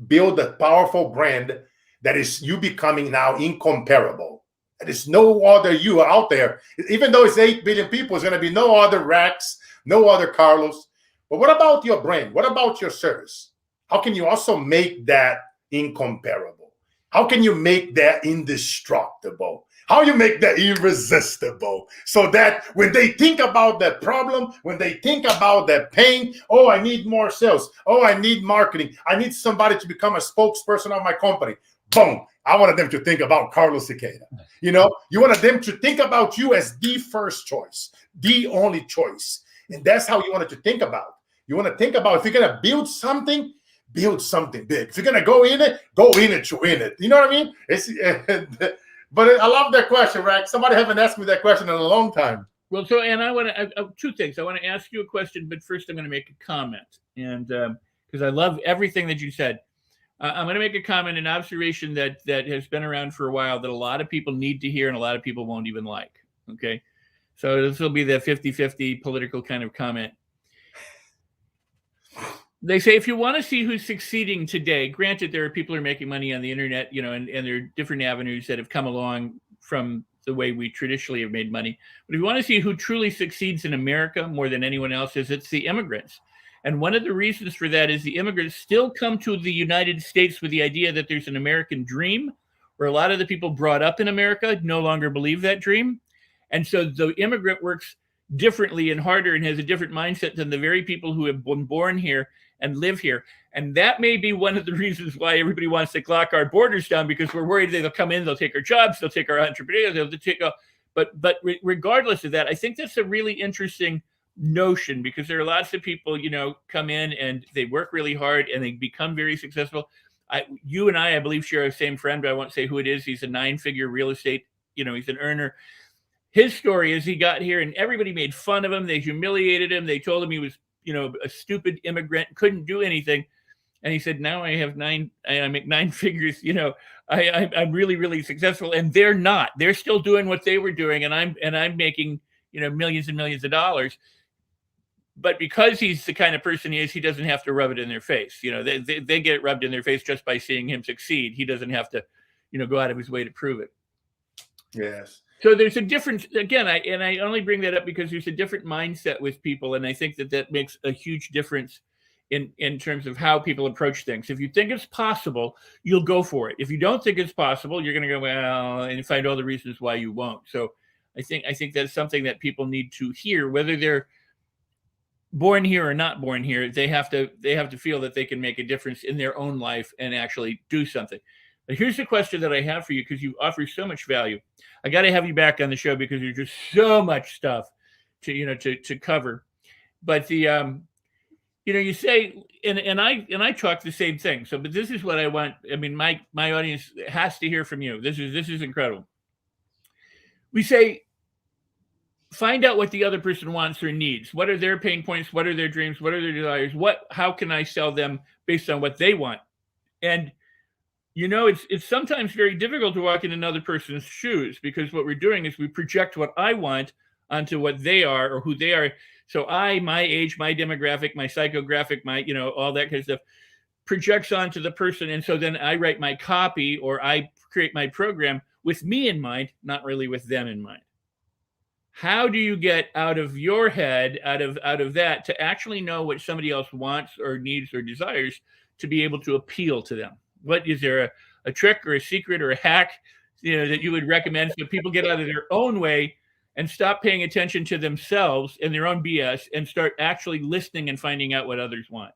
build a powerful brand that is you becoming now incomparable? There's no other you out there. Even though it's 8 billion people, there's going to be no other Rex, no other Carlos. But what about your brand? What about your service? How can you also make that incomparable? How can you make that indestructible? How you make that irresistible, so that when they think about that problem, when they think about that pain, oh, I need more sales. Oh, I need marketing. I need somebody to become a spokesperson of my company. Boom. I wanted them to think about Carlos Siquera. You wanted them to think about you as the first choice, the only choice. And that's how you wanted to think about. You want to think about, if you're going to build something big. If you're going to go in it to win it. You know what I mean? But I love that question, Rex. Somebody haven't asked me that question in a long time. Well, and I want to two things. I want to ask you a question, but first I'm going to make a comment, and because I love everything that you said, I'm going to make a comment, an observation that has been around for a while that a lot of people need to hear and a lot of people won't even like. Okay, so this will be the 50-50 political kind of comment. They say if you want to see who's succeeding today, granted, there are people who are making money on the internet, and there are different avenues that have come along from the way we traditionally have made money. But if you want to see who truly succeeds in America more than anyone else, it's the immigrants. And one of the reasons for that is the immigrants still come to the United States with the idea that there's an American dream, where a lot of the people brought up in America no longer believe that dream. And so the immigrant works differently and harder and has a different mindset than the very people who have been born here and live here. And that may be one of the reasons why everybody wants to lock our borders down, because we're worried they'll come in, they'll take our jobs, they'll take our entrepreneurs, they'll take but regardless of that, I think that's a really interesting notion, because there are lots of people, come in and they work really hard and they become very successful. You and I believe, share the same friend, but I won't say who it is. He's a 9-figure real estate, he's an earner. His story is he got here and everybody made fun of him. They humiliated him. They told him he was, a stupid immigrant, couldn't do anything. And he said, now I have I make 9 figures, I'm really, really successful. And they're not. They're still doing what they were doing, and I'm making, millions and millions of dollars. But because he's the kind of person he is, he doesn't have to rub it in their face. They get it rubbed in their face just by seeing him succeed. He doesn't have to, go out of his way to prove it. Yes. So there's a difference. Again, I only bring that up because there's a different mindset with people, and I think that makes a huge difference in terms of how people approach things. If you think it's possible, you'll go for it. If you don't think it's possible, you're going to go, well, and find all the reasons why you won't. So I think that's something that people need to hear, whether they're born here or not born here. They have to feel that they can make a difference in their own life and actually do something. But here's the question that I have for you, because you offer so much value. I got to have you back on the show because there's just so much stuff to cover. But the you say, and I talk the same thing. So, but this is what I want. I mean, my audience has to hear from you. This is incredible. We say, find out what the other person wants or needs. What are their pain points? What are their dreams? What are their desires? How can I sell them based on what they want? And it's sometimes very difficult to walk in another person's shoes, because what we're doing is we project what I want onto what they are or who they are. So my age, my demographic, my psychographic, my, all that kind of stuff projects onto the person. And so then I write my copy or I create my program with me in mind, not really with them in mind. How do you get out of your head, out of that, to actually know what somebody else wants or needs or desires to be able to appeal to them? What is there a trick or a secret or a hack, that you would recommend so people get out of their own way and stop paying attention to themselves and their own BS and start actually listening and finding out what others want?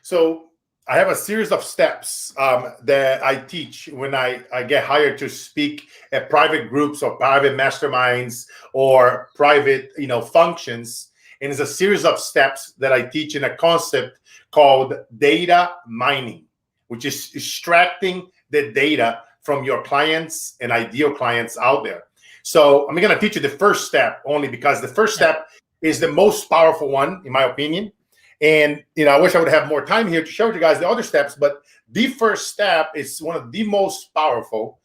So I have a series of steps that I teach when I get hired to speak at private groups or private masterminds or private, functions. And it's a series of steps that I teach in a concept called data mining, which is extracting the data from your clients and ideal clients out there. So I'm going to teach you the first step only because the first step is the most powerful one, in my opinion. And, I wish I would have more time here to show you guys the other steps, but the first step is one of the most powerful.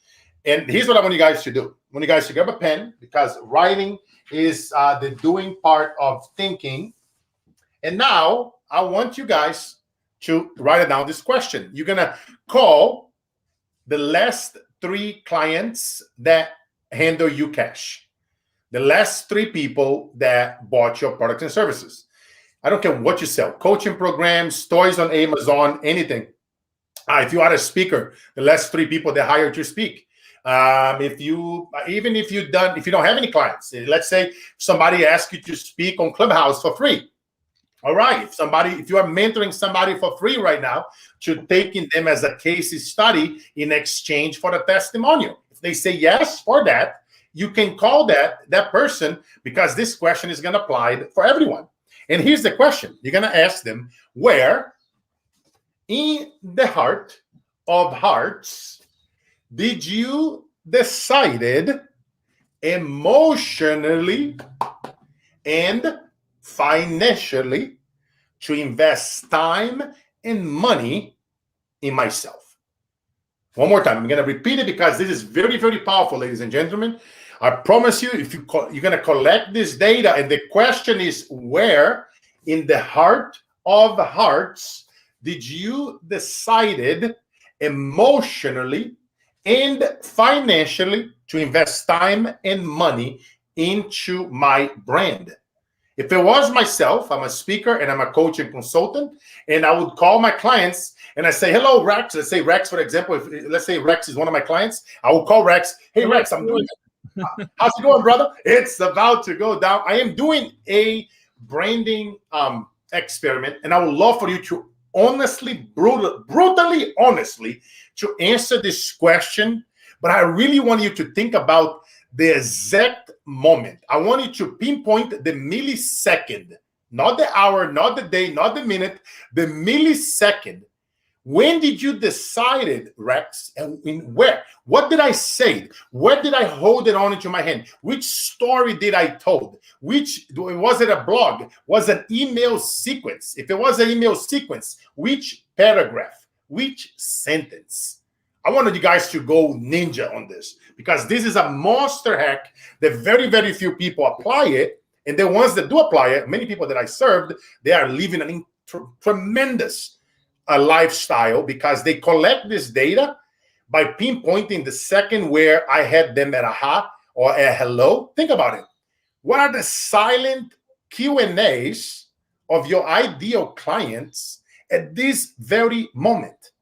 And here's what I want you guys to do. I want you guys to grab a pen, because writing is the doing part of thinking. And now I want you guys to write it down, this question. You're going to call the last 3 clients that handle you cash, the last 3 people that bought your products and services. I don't care what you sell, coaching programs, toys on Amazon, anything. If you are a speaker, the last 3 people that hired you speak. If you don't have any clients, let's say somebody asks you to speak on Clubhouse for free. All right. If you are mentoring somebody for free right now, to taking them as a case study in exchange for the testimonial. If they say yes for that, you can call that person, because this question is going to apply for everyone. And here's the question. You're going to ask them, where in the heart of hearts did you decided emotionally and financially to invest time and money in myself? One more time. I'm going to repeat it because this is very, very powerful, ladies and gentlemen. I promise you, if you're going to collect this data, and the question is, where in the heart of hearts did you decided emotionally and financially to invest time and money into my brand? If it was myself, I'm a speaker and I'm a coach and consultant, and I would call my clients and I say, hello, Rex. Let's say Rex, for example, let's say Rex is one of my clients. I will call Rex. Hey, Rex, I'm doing it. How's it going, brother? It's about to go down. I am doing a branding experiment, and I would love for you to brutally honestly, to answer this question. But I really want you to think about the exact moment. I want you to pinpoint the millisecond, not the hour, not the day, not the minute, the millisecond. When did you decide, Rex, and where? What did I say? Where did I hold it on into my hand? Which story did I told? Was it a blog? Was it an email sequence? If it was an email sequence, which paragraph, which sentence. I wanted you guys to go ninja on this because this is a monster hack that very, very few people apply it. And the ones that do apply it, many people that I served, they are living a tremendous lifestyle because they collect this data by pinpointing the second where I had them at a ha or a hello. Think about it. What are the silent Q&As of your ideal clients at this very moment?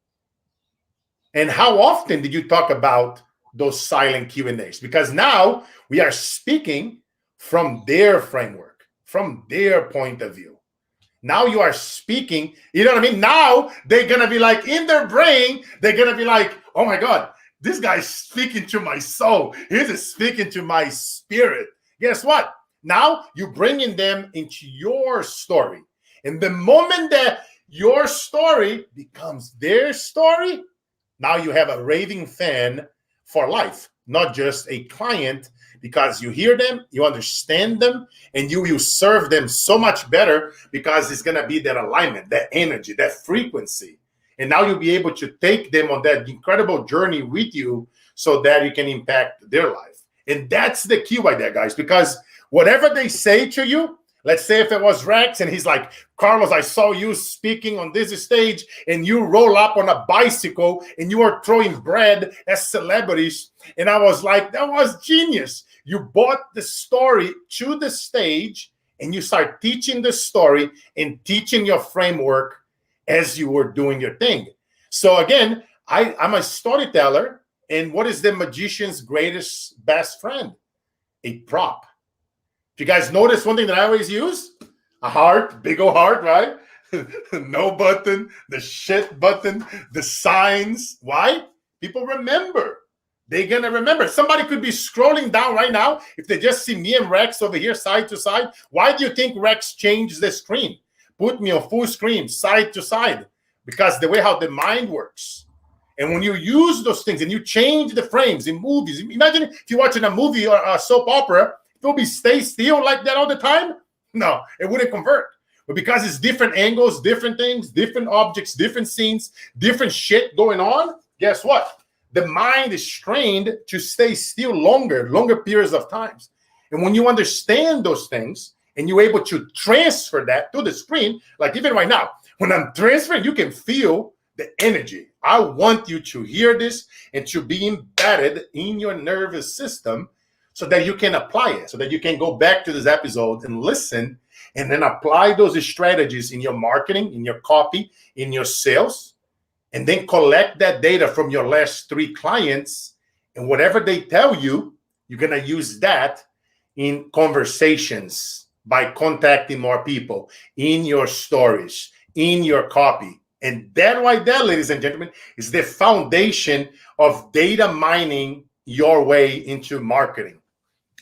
And how often did you talk about those silent Q&As? Because now we are speaking from their framework, from their point of view. Now you are speaking, you know what I mean? Now they're going to be like, in their brain, they're going to be like, oh my God, this guy's speaking to my soul. He's speaking to my spirit. Guess what? Now you're bringing them into your story. And the moment that your story becomes their story, now you have a raving fan for life, not just a client, because you hear them, you understand them, and you will serve them so much better because it's going to be that alignment, that energy, that frequency. And now you'll be able to take them on that incredible journey with you so that you can impact their life. And that's the key right there, guys, because whatever they say to you, let's say if it was Rex and he's like, Carlos, I saw you speaking on this stage and you roll up on a bicycle and you are throwing bread as celebrities. And I was like, that was genius. You brought the story to the stage and you start teaching the story and teaching your framework as you were doing your thing. So again, I'm a storyteller. And what is the magician's greatest best friend? A prop. If you guys notice one thing that I always use, a heart, big old heart, right? No button, the shit button, the signs. Why? People remember. They're going to remember. Somebody could be scrolling down right now. If they just see me and Rex over here side to side, why do you think Rex changed the screen? Put me on full screen, side to side, because the way how the mind works. And when you use those things and you change the frames in movies, imagine if you're watching a movie or a soap opera, it will be stay still like that all the time. No, it wouldn't convert. But because it's different angles, different things, different objects, different scenes, different shit going on, guess what? The mind is trained to stay still longer periods of times. And when you understand those things and you're able to transfer that to the screen, like even right now, when I'm transferring, you can feel the energy. I want you to hear this and to be embedded in your nervous system so that you can apply it, so that you can go back to this episode and listen and then apply those strategies in your marketing, in your copy, in your sales, and then collect that data from your last 3 clients. And whatever they tell you, you're going to use that in conversations by contacting more people, in your stories, in your copy. And that right there, ladies and gentlemen, is the foundation of data mining your way into marketing.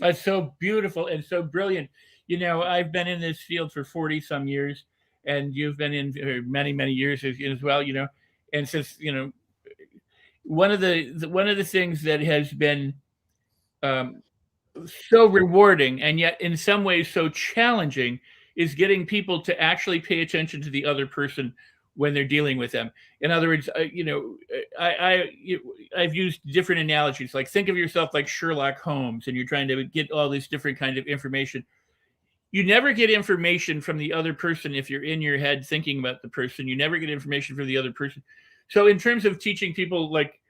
That's so beautiful and so brilliant. You know, I've been in this field for 40 some years, and you've been in for many, many years as well, you know. And since, you know, one of the things that has been so rewarding and yet in some ways so challenging is getting people to actually pay attention to the other person when they're dealing with them. In other words, you know, I've used different analogies. Like, think of yourself like Sherlock Holmes, and you're trying to get all this different kind of information. You never get information from the other person if you're in your head thinking about the person. You never get information from the other person. So in terms of teaching people like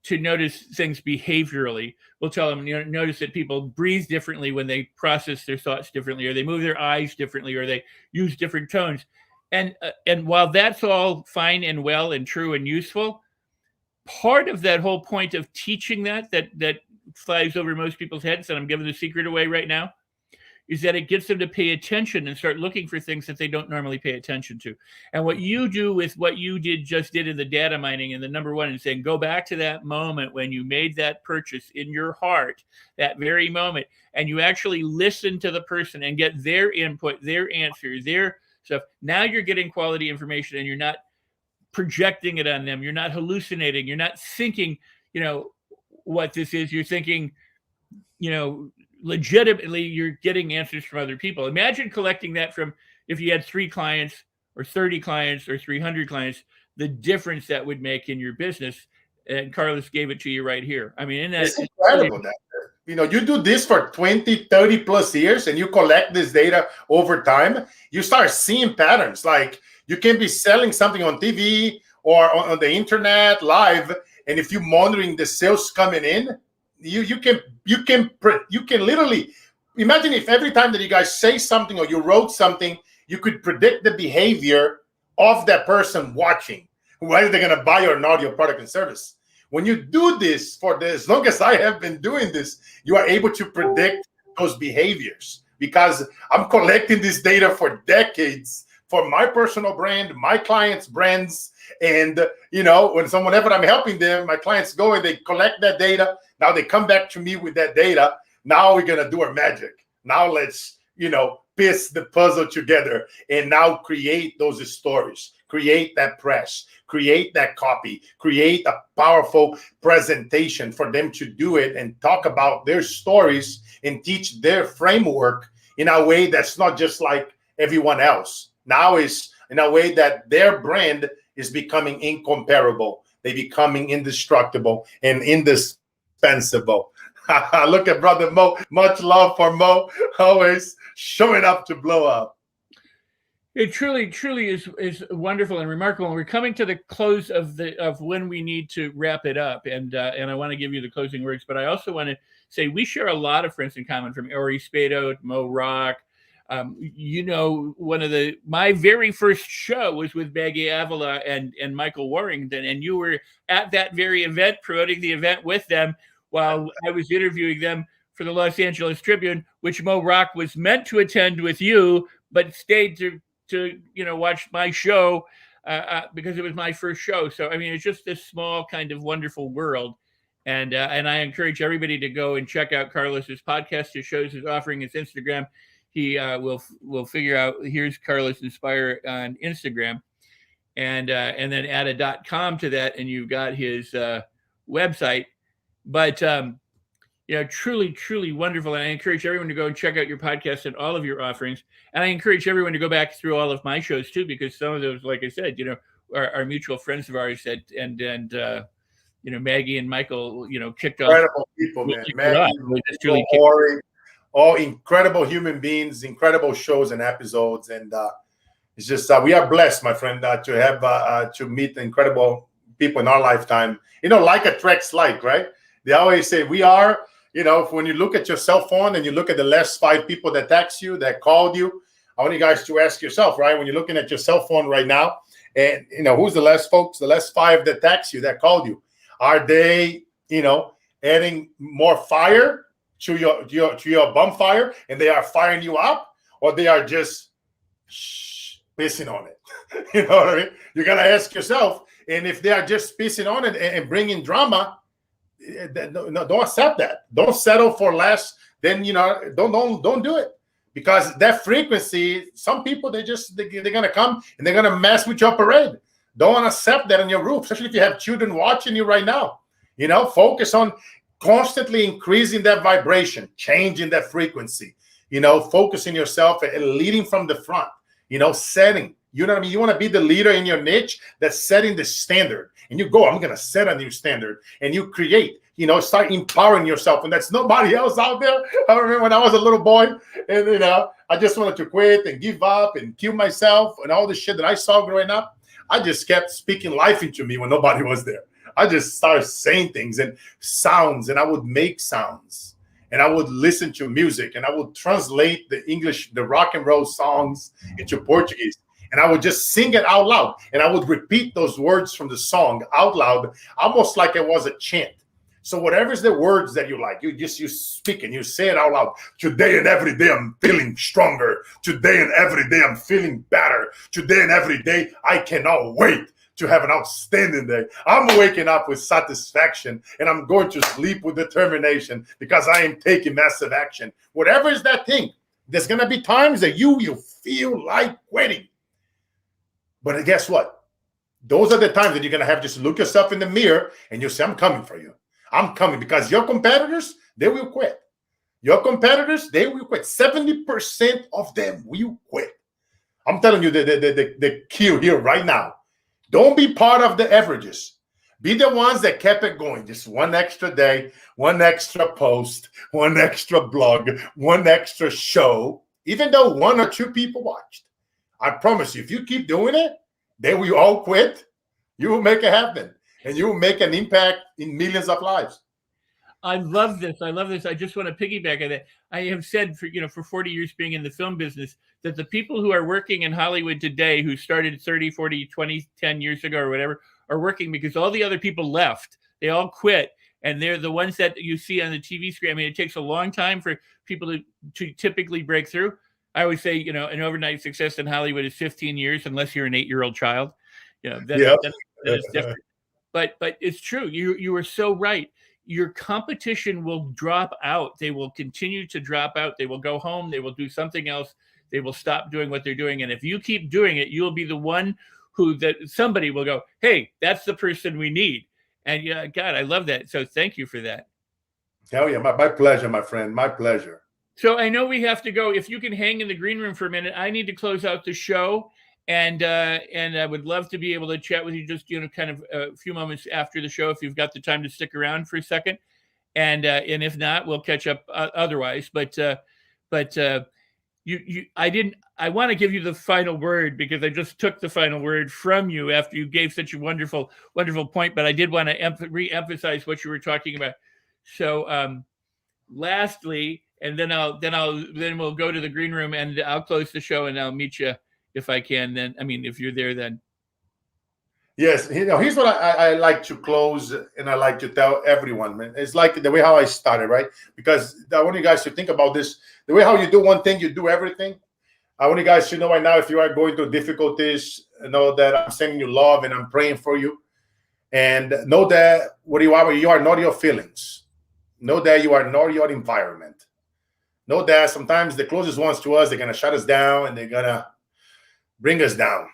to notice things behaviorally, we'll tell them, you know, notice that people breathe differently when they process their thoughts differently, or they move their eyes differently, or they use different tones. And while that's all fine and well and true and useful, part of that whole point of teaching that flies over most people's heads, and I'm giving the secret away right now, is that it gets them to pay attention and start looking for things that they don't normally pay attention to. And what you do with what you just did in the data mining and the number one and saying, go back to that moment when you made that purchase in your heart, that very moment, and you actually listen to the person and get their input, their answer, their stuff. Now you're getting quality information and you're not projecting it on them. You're not hallucinating. You're not thinking, you know, what this is. You're thinking, you know, legitimately you're getting answers from other people. Imagine collecting that from, if you had 3 clients or 30 clients or 300 clients, the difference that would make in your business. And Carlos gave it to you right here. I mean, It's incredible that, you do this for 20, 30 plus years and you collect this data over time, you start seeing patterns. Like you can be selling something on TV or on the internet live, and if you're monitoring the sales coming in, you can literally imagine if every time that you guys say something or you wrote something, you could predict the behavior of that person watching, whether they're going to buy or not your product and service. When you do this as long as I have been doing this, you are able to predict those behaviors because I'm collecting this data for decades for my personal brand, my clients' brands. And, whenever I'm helping them, my clients go and they collect that data. Now they come back to me with that data. Now we're going to do our magic. Now let's, piece the puzzle together and now create those stories, create that press, create that copy, create a powerful presentation for them to do it and talk about their stories and teach their framework in a way that's not just like everyone else. Now is in a way that their brand is becoming incomparable. They're becoming indestructible and indispensable. Look at Brother Mo. Much love for Mo. Always showing up to blow up. It truly is wonderful and remarkable. And we're coming to the close of when we need to wrap it up. And I want to give you the closing words, but I also want to say we share a lot of friends in common, from Ori Spado, Mo Rock. My very first show was with Maggie Avila and Michael Warrington, and you were at that very event, promoting the event with them while I was interviewing them for the Los Angeles Tribune, which Mo Rock was meant to attend with you, but stayed to watch my show because it was my first show. So, I mean, it's just this small kind of wonderful world. And I encourage everybody to go and check out Carlos's podcast, his shows, his offering, his Instagram. He will figure out, here's Carlos Inspire on Instagram. And then add a .com to that, and you've got his website. But, truly, truly wonderful. And I encourage everyone to go and check out your podcast and all of your offerings. And I encourage everyone to go back through all of my shows too, because some of those, like I said, are mutual friends of ours and Maggie and Michael, kicked off. Incredible people, man. Maggie, Ori, all incredible human beings, incredible shows and episodes. And it's just, we are blessed, my friend, to have, to meet incredible people in our lifetime, like attracts like, right? They always say we are, when you look at your cell phone and you look at the last 5 people that text you, that called you, I want you guys to ask yourself, right? When you're looking at your cell phone right now, and, who's the last 5 that text you, that called you? Are they, adding more fire to your bonfire and they are firing you up, or they are just pissing on it? You know what I mean? You got to ask yourself. And if they are just pissing on it and bringing drama, no, don't accept that. Don't settle for less. Then don't do it, because that frequency. Some people they're gonna come and they're gonna mess with your parade. Don't accept that on your roof, especially if you have children watching you right now. Focus on constantly increasing that vibration, changing that frequency. Focusing yourself and leading from the front. Setting. You know what I mean? You want to be the leader in your niche that's setting the standard. And you go, I'm going to set a new standard. And you create, start empowering yourself. And that's nobody else out there. I remember when I was a little boy and, I just wanted to quit and give up and kill myself and all the shit that I saw growing up. I just kept speaking life into me when nobody was there. I just started saying things and sounds, and I would make sounds. And I would listen to music, and I would translate the rock and roll songs into Portuguese. And I would just sing it out loud. And I would repeat those words from the song out loud, almost like it was a chant. So whatever's the words that you like, you speak and you say it out loud. Today and every day I'm feeling stronger. Today and every day I'm feeling better. Today and every day I cannot wait to have an outstanding day. I'm waking up with satisfaction, and I'm going to sleep with determination because I am taking massive action. Whatever is that thing, there's going to be times that you feel like quitting. But guess what? Those are the times that you're going to have to just look yourself in the mirror and you say, I'm coming for you. I'm coming, because your competitors, they will quit. Your competitors, they will quit. 70% of them will quit. I'm telling you the cue here right now. Don't be part of the averages. Be the ones that kept it going. Just one extra day, one extra post, one extra blog, one extra show, even though one or two people watched. I promise you, if you keep doing it, then we all quit. You will make it happen, and you will make an impact in millions of lives. I love this. I love this. I just want to piggyback on that. I have said for 40 years being in the film business that the people who are working in Hollywood today, who started 30, 40, 20, 10 years ago or whatever, are working because all the other people left. They all quit. And they're the ones that you see on the TV screen. I mean, it takes a long time for people to typically break through. I always say, an overnight success in Hollywood is 15 years, unless you're an 8-year-old child. That is different. But it's true. You are so right. Your competition will drop out. They will continue to drop out. They will go home. They will do something else. They will stop doing what they're doing. And if you keep doing it, you'll be the one that somebody will go, hey, that's the person we need. And yeah, God, I love that. So thank you for that. Hell yeah. My pleasure, my friend. My pleasure. So I know we have to go. If you can hang in the green room for a minute, I need to close out the show. And I would love to be able to chat with you just, kind of a few moments after the show, if you've got the time to stick around for a second. And if not, we'll catch up otherwise. But I want to give you the final word, because I just took the final word from you after you gave such a wonderful, wonderful point. But I did want to re-emphasize what you were talking about. So lastly, and then we'll go to the green room, and I'll close the show, and I'll meet you if I can. Then, if you're there, then. Yes, here's what I like to close, and I like to tell everyone, man. It's like the way how I started, right? Because I want you guys to think about this. The way how you do one thing, you do everything. I want you guys to know right now, if you are going through difficulties, know that I'm sending you love and I'm praying for you. And know that what you are not your feelings. Know that you are not your environment. Know that sometimes the closest ones to us, they're going to shut us down and they're going to bring us down.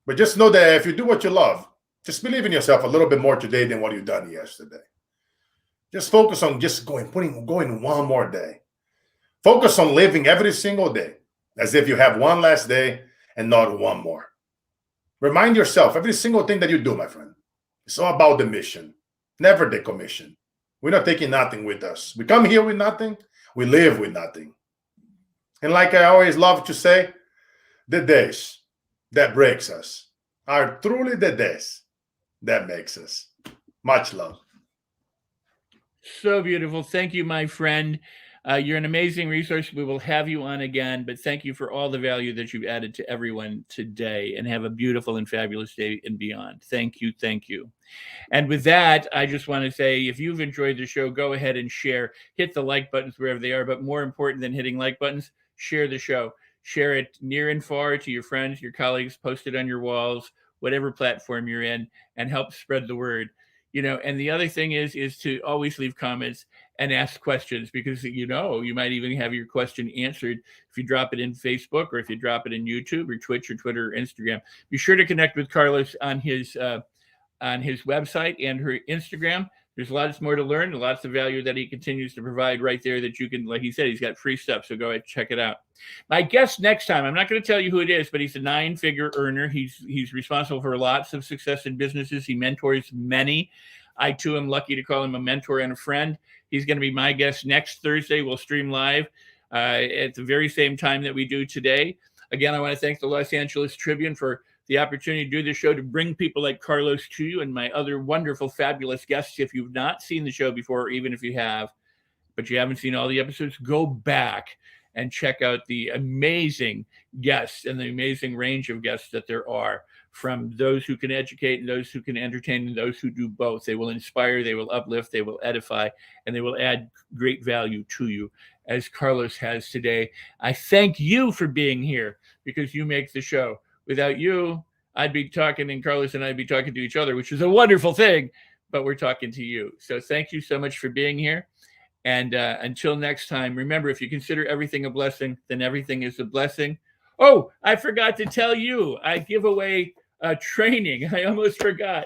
But just know that if you do what you love, just believe in yourself a little bit more today than what you've done yesterday. Just focus on just going one more day. Focus on living every single day as if you have one last day and not one more. Remind yourself every single thing that you do, my friend. It's all about the mission, never the commission. We're not taking nothing with us. We come here with nothing. We live with nothing. And like I always love to say, the days that breaks us are truly the days that makes us. Much love. So beautiful. Thank you, my friend. You're an amazing resource. We will have you on again, but thank you for all the value that you've added to everyone today, and have a beautiful and fabulous day and beyond. Thank you. Thank you. And with that, I just want to say, if you've enjoyed the show, go ahead and share. Hit the like buttons wherever they are, but more important than hitting like buttons, share the show. Share it near and far to your friends, your colleagues, post it on your walls, whatever platform you're in, and help spread the word. And the other thing is to always leave comments and ask questions, because you might even have your question answered if you drop it in Facebook, or if you drop it in YouTube or Twitch or Twitter or Instagram. Be sure to connect with Carlos on his website and her Instagram. There's lots more to learn, and lots of value that he continues to provide right there that you can, like he said, he's got free stuff. So go ahead and check it out. My guest next time, I'm not going to tell you who it is, but he's a 9-figure earner. He's responsible for lots of success in businesses. He mentors many. I, too, am lucky to call him a mentor and a friend. He's going to be my guest next Thursday. We'll stream live at the very same time that we do today. Again, I want to thank the Los Angeles Tribune for the opportunity to do this show, to bring people like Carlos to you, and my other wonderful, fabulous guests. If you've not seen the show before, or even if you have, but you haven't seen all the episodes, go back and check out the amazing guests and the amazing range of guests that there are, from those who can educate and those who can entertain and those who do both. They will inspire, they will uplift, they will edify, and they will add great value to you, as Carlos has today. I thank you for being here, because you make the show. Without you, I'd be talking, and Carlos and I'd be talking to each other, which is a wonderful thing, but we're talking to you. So thank you so much for being here. And until next time, remember, if you consider everything a blessing, then everything is a blessing. Oh, I forgot to tell you, I give away training. I almost forgot.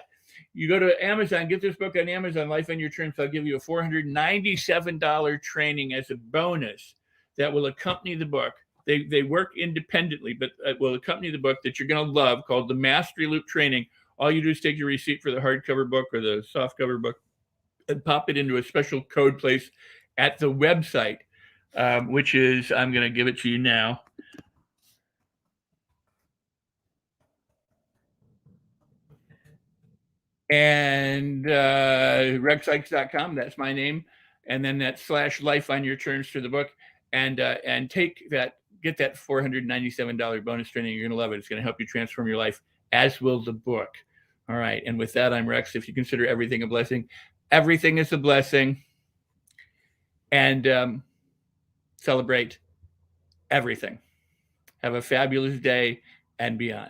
You go to Amazon, get this book on Amazon, Life on Your Terms. I'll give you a $497 training as a bonus that will accompany the book. They work independently, but will accompany the book that you're going to love, called the Mastery Loop Training. All you do is take your receipt for the hardcover book or the softcover book and pop it into a special code place at the website, which is, I'm going to give it to you now. And rexsikes.com, that's my name. And then that /life on your terms for the book. And take that, get that $497 bonus training. You're going to love it. It's going to help you transform your life, as will the book. All right. And with that, I'm Rex. If you consider everything a blessing, everything is a blessing. And celebrate everything. Have a fabulous day and beyond.